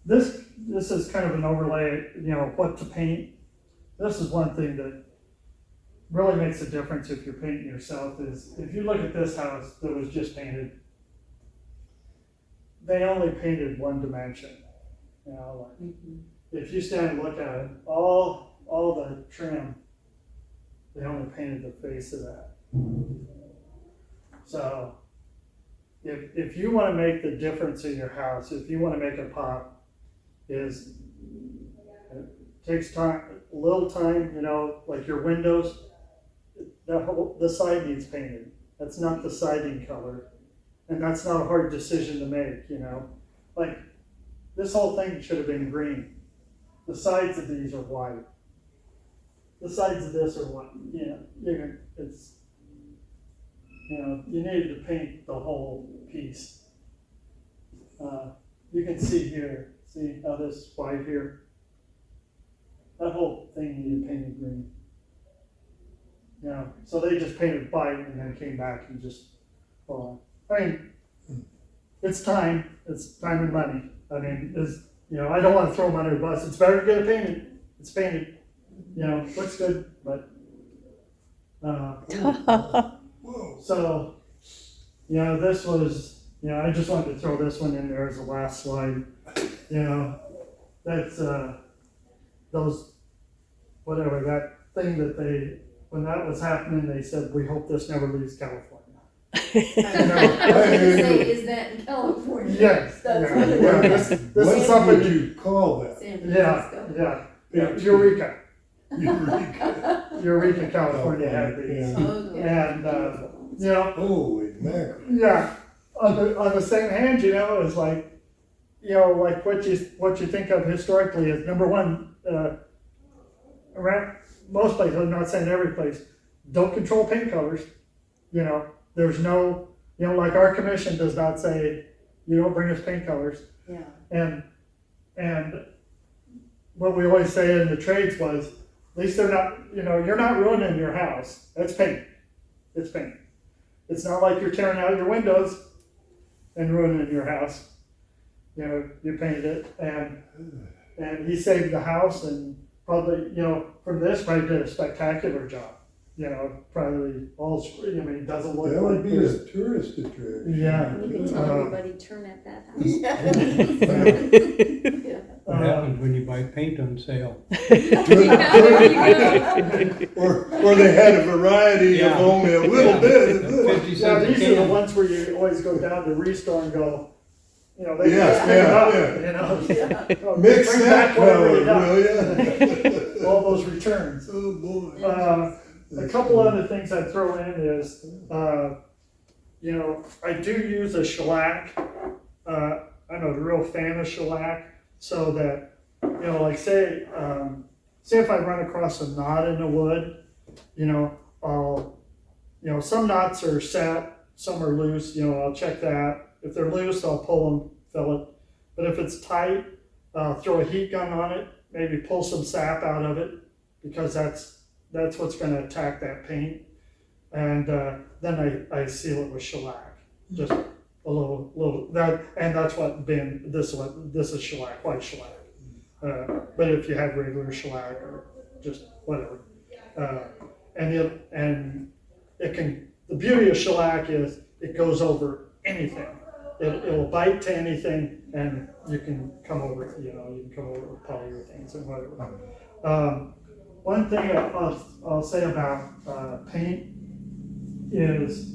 This is kind of an overlay, what to paint. This is one thing that really makes a difference if you're painting yourself is, if you look at this house that was just painted, they only painted one dimension. If you stand and look at it, all the trim, they only painted the face of that. So, if you want to make the difference in your house, if you want to make it pop, it takes time, a little time, like your windows, the side needs painted. That's not the siding color. and that's not a hard decision to make, Like, this whole thing should have been green. The sides of these are white. The sides of this are white, it's, you needed to paint the whole piece. You can see here, see how this white here? That whole thing needed painted green. So they just painted white and then came back and just, I mean, it's time and money. I mean, I don't want to throw them under the bus. It's better to get it painted. It's painted, looks good, but, Whoa. so, this was, I just wanted to throw this one in there as the last slide. That's, that thing that when that was happening, they said, we hope this never leaves California. I was gonna say, is that in California? Yes. That's Yeah, what it yeah, was. this What is something, would you call that? San yeah, Francisco. yeah, Eureka. Eureka. Eureka, California had these. Yeah. Okay. And, Holy mackerel. yeah, on the same hand, it's like, like what you think of historically is number one, around most places, I'm not saying every place, don't control paint colors. There's no, like our commission does not say, you don't bring us paint colors. Yeah. And what we always say in the trades was, at least they're not, you're not ruining your house. That's paint. It's paint. It's not like you're tearing out your windows and ruining your house. You painted it, and he saved the house, and probably, from this, probably did a spectacular job. Probably it doesn't look That like would be there's. a tourist attraction. Yeah. You can tell everybody turn at that house. Yeah. What happens when you buy paint on sale? Or they had a variety of Yeah. only a little bit. 50 Yeah, cents a these are the can. ones where you always go down to Restore and go, they Yes, just pick it up, yeah. Oh, Mix bring that back whatever color, you got. will ya? All those returns. Oh, boy. A couple other things I'd throw in is, I do use a shellac. I'm a real fan of shellac, so that, like say if I run across a knot in the wood, I'll, some knots are set, some are loose, I'll check that. If they're loose, I'll pull them, fill it. But if it's tight, throw a heat gun on it, maybe pull some sap out of it, because that's what's going to attack that paint. And then I seal it with shellac, just a little that, and that's what this is shellac, white shellac. But if you have regular shellac or just whatever, and the beauty of shellac is it goes over anything. It'll bite to anything, and you can come over with polyurethanes and whatever. One thing I'll say about paint is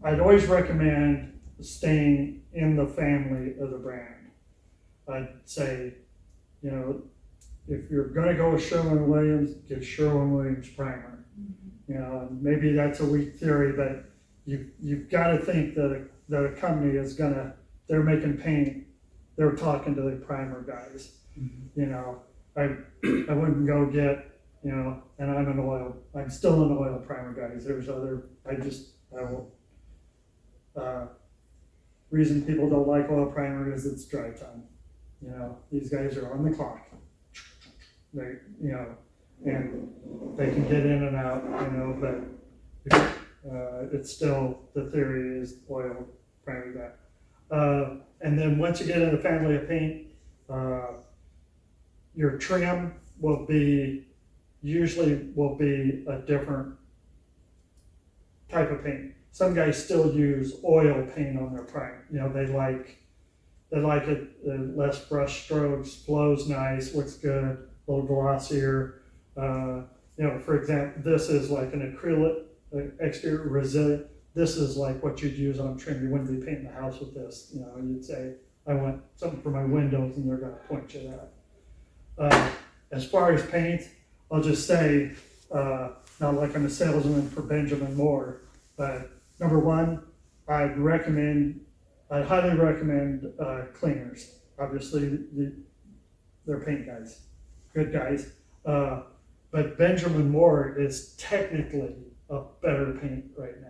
I'd always recommend staying in the family of the brand. I'd say, if you're going to go with Sherwin-Williams, get Sherwin-Williams primer. Maybe that's a weak theory, but you've got to think that a company is they're making paint, they're talking to the primer guys. I wouldn't go get, and I'm still an oil primer guys. There's I won't. Reason people don't like oil primer is it's dry time. These guys are on the clock. They, and they can get in and out, but it's still, the theory is oil primer guy. And then once you get in the family of paint, your trim usually will be a different type of paint. Some guys still use oil paint on their primer. They like it, less brush strokes, flows nice, looks good, a little glossier. For example, this is like an acrylic exterior resilient. This is like what you'd use on trim. You wouldn't be painting the house with this. You'd say, I want something for my windows, and they're going to point you that. As far as paint, I'll just say, not like I'm a salesman for Benjamin Moore, but number one, I'd highly recommend cleaners. Obviously, they're paint guys, good guys. But Benjamin Moore is technically a better paint right now.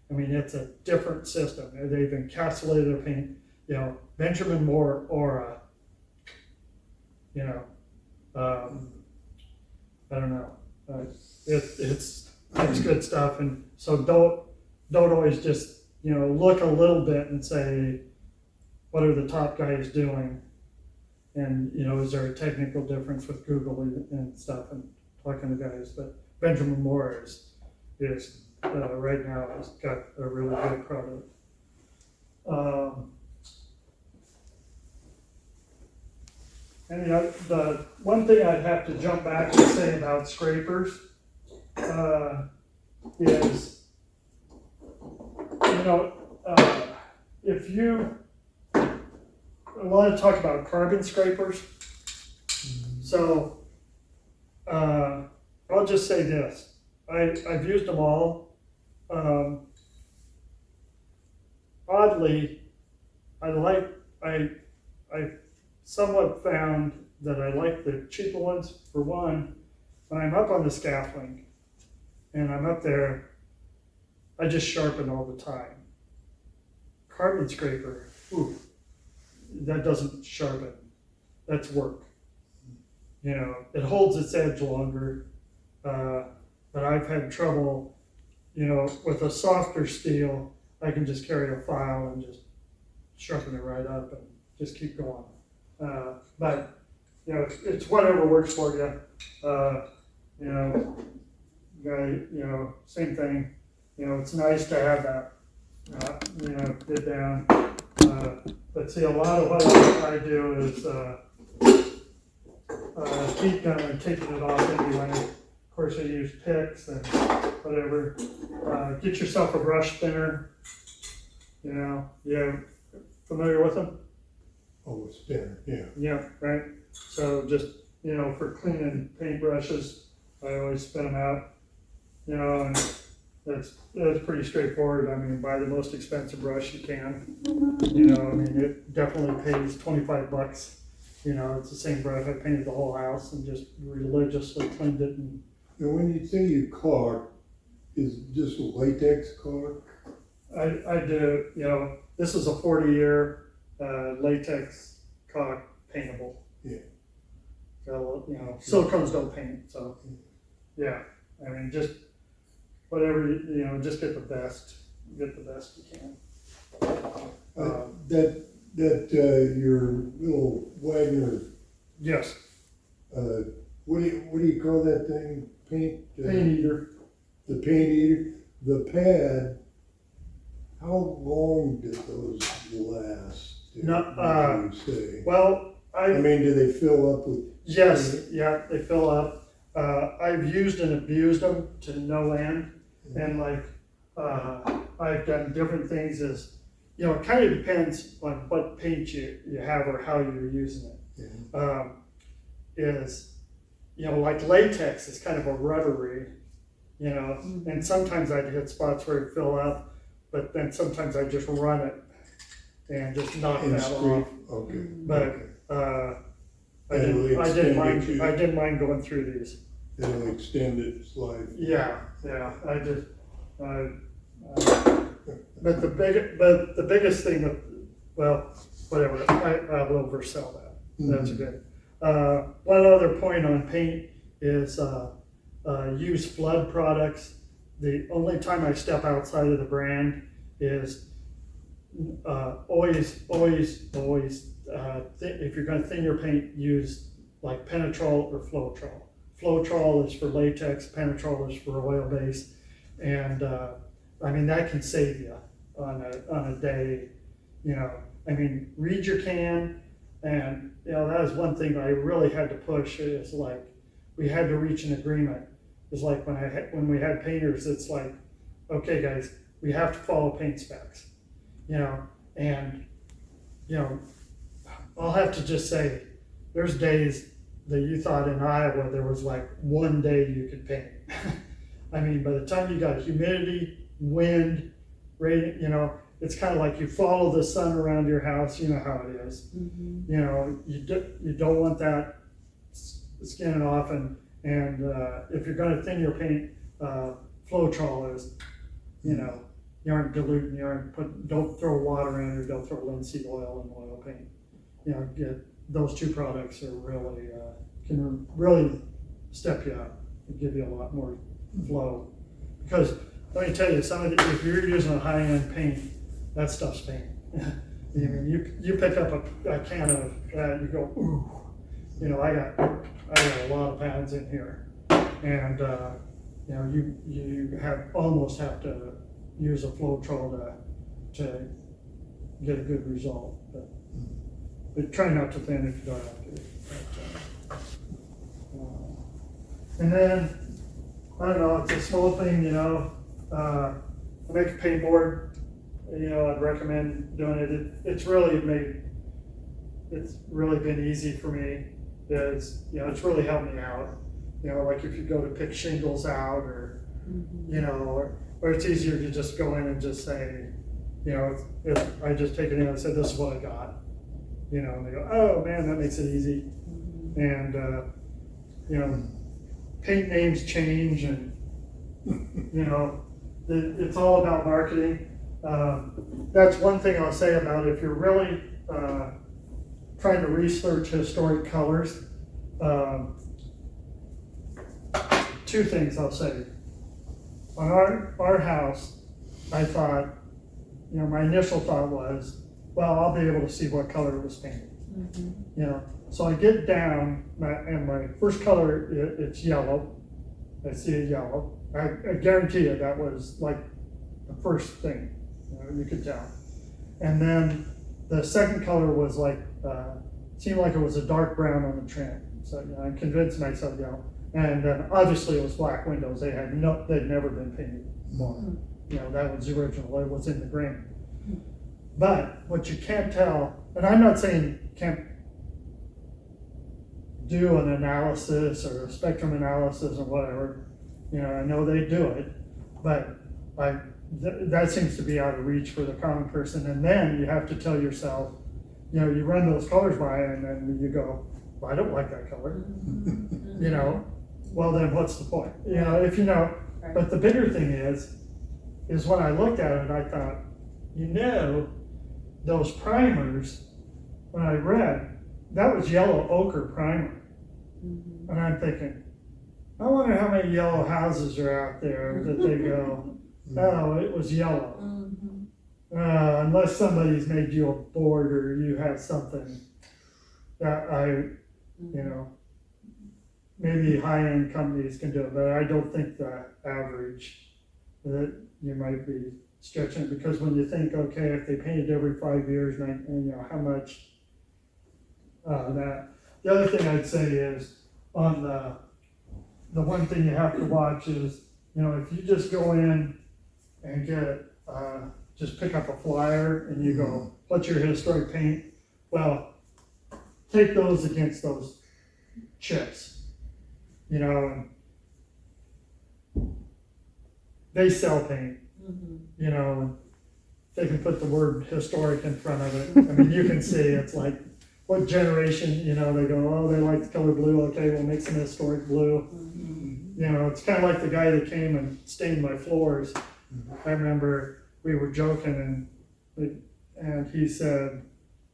I mean, it's a different system. They've encapsulated their paint. You know, Benjamin Moore Aura. You know, I don't know. It's good stuff, and so don't always just look a little bit and say, what are the top guys doing, and is there a technical difference with Google and stuff and talking to guys. But Benjamin Moore is right now has got a really good product. And the one thing I'd have to jump back and say about scrapers is, if you, I want to talk about carbon scrapers. So I'll just say this: I've used them all. Oddly, I somewhat found that I like the cheaper ones. For one, when I'm up on the scaffolding and I'm up there, I just sharpen all the time. Carbon scraper, that doesn't sharpen. That's work. It holds its edge longer, but I've had trouble, with a softer steel. I can just carry a file and just sharpen it right up and just keep going. But it's whatever works for you. Same thing. It's nice to have that. Get down. But see, a lot of what I do is keep them and taking it off anyway. Of course, I use picks and whatever. Get yourself a brush thinner. You familiar with them? Oh, it's thinner, yeah. Yeah, right. So just, for cleaning paintbrushes, I always spin them out, and that's pretty straightforward. I mean, buy the most expensive brush you can. It definitely pays $25. It's the same brush. I painted the whole house and just religiously cleaned it. And when you say you caulk, is it just latex caulk? I do, this is a 40-year latex caulk paintable. Yeah. So, silicones don't paint, so yeah. I mean, just whatever just get the best you can. Your little Wagner. Yes. What do you call that thing? Paint eater. The paint eater. The pad. How long did those last? No, you say? Well, I mean, do they fill up with? Yes, yeah, they fill up. I've used and abused them to no end, and I've done different things. It kind of depends on what paint you have or how you're using it. Yeah. Like latex is kind of a rubbery, and sometimes I'd hit spots where it fill up, but then sometimes I just run it and just knock that off. Okay. But I didn't mind going through these. It'll extend its life. Yeah. I just, but the biggest thing whatever. I will oversell that. That's good. One other point on paint is use flood products. The only time I step outside of the brand is always. If you're going to thin your paint, use like Penetrol or Floetrol. Floetrol is for latex, Penetrol is for oil base, and that can save you on a day. Read your can, and that is one thing I really had to push. Is like we had to reach an agreement. It's like when we had painters, it's like, okay, guys, we have to follow paint specs, and I'll have to just say, there's days that you thought in Iowa there was like one day you could paint. By the time you got humidity, wind, radiant, you know, it's kind of like you follow the sun around your house, you know how it is. Mhm. You know, you don't want that skinning off, and if you're gonna thin your paint, Floetrol is, you know, you aren't diluting, don't throw water in, or don't throw linseed oil in oil paint. You know, those two products are really, can really step you up and give you a lot more flow. Because let me tell you, if you're using a high-end paint, that stuff's paint. I mean, you pick up a can of that, you go, ooh, you know, I got a lot of pads in here, and you know, you almost have to use a Floetrol to get a good result, but try not to thin if you don't have to. And then I don't know, it's a small thing, you know. I make a paint board. You know, I'd recommend doing it. It's really been easy for me. It's, you know, it's really helped me out. You know, like if you go to pick shingles out, or you know, or it's easier to just go in and just say, you know, I just take it in and say, this is what I got. You know, and they go, oh man, that makes it easy. And you know, paint names change, and you know, it's all about marketing. That's one thing I'll say about it. If you're really trying to research historic colors, two things I'll say. On our house, I thought, you know, my initial thought was, well, I'll be able to see what color it was painted. You know, so I get down, and my first color, it's yellow. I see a yellow. I guarantee you that was like the first thing, you know, you could tell. And then the second color was like, seemed like it was a dark brown on the trim. So, you know, I convinced myself, you know, and then obviously it was black windows. They'd never been painted more. You know, that was the original. It was in the grain. But what you can't tell, and I'm not saying you can't do an analysis or a spectrum analysis or whatever. You know, I know they do it, but that seems to be out of reach for the common person. And then you have to tell yourself, you know, you run those colors by, and then you go, well, I don't like that color. You know, well then what's the point? You know, if you know. Right. But the bigger thing is when I looked at it, I thought, you know, those primers, when I read, that was yellow ochre primer. And I'm thinking, I wonder how many yellow houses are out there that they go, oh, it was yellow. Unless somebody's made you a board, or you have something that you know, maybe high-end companies can do it, but I don't think the average, that you might be stretching it, because when you think, okay, if they painted every 5 years, and you know, how much that. The other thing I'd say is, on the one thing you have to watch is, you know, if you just go in and get, just pick up a flyer and you go, what's your historic paint? Well, take those against those chips, you know, and they sell paint, you know, and they can put the word historic in front of it. I mean, you can see it's like, what generation, you know, they go, oh, they like the color blue, okay, we'll make some historic blue. You know, it's kind of like the guy that came and stained my floors. I remember we were joking, and he said,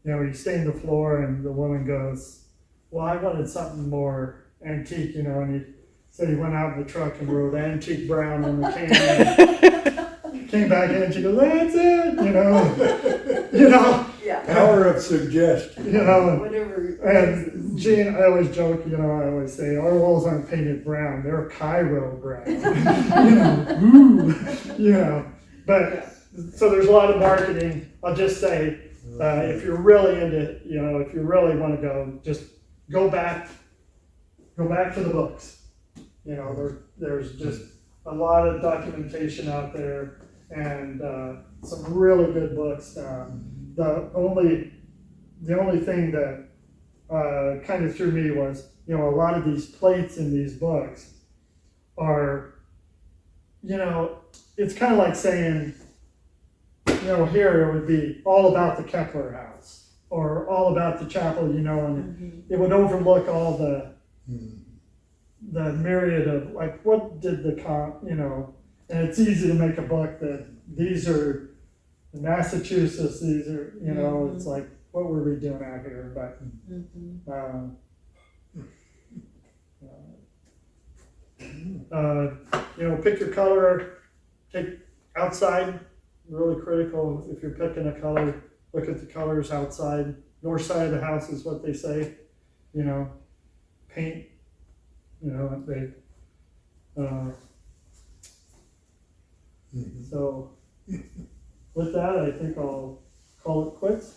you know, he stained the floor, and the woman goes, well, I wanted something more antique, you know, and he said he went out in the truck and wrote antique brown on the can. Came back in, and she goes, that's it, you know. You know. Yeah. Power of suggestion. You know, Whatever. and Gene, I always joke, you know, I always say, our walls aren't painted brown, they're Cairo brown. You know, ooh, you know. But, so there's a lot of marketing. I'll just say, if you're really into, you know, if you really want to go, just go back to the books. You know, there's just a lot of documentation out there, and some really good books. The only thing that kind of threw me was, you know, a lot of these plates in these books are, you know, it's kind of like saying, you know, here it would be all about the Kepler house or all about the chapel, you know, and it would overlook all the myriad of like, what did you know, and it's easy to make a book that these are Massachusetts, these are, you know, it's like, what were we doing out here? But, you know, pick your color, take outside, really critical. If you're picking a color, look at the colors outside. North side of the house is what they say, you know, paint, you know, they, so with that, I think I'll call it quits.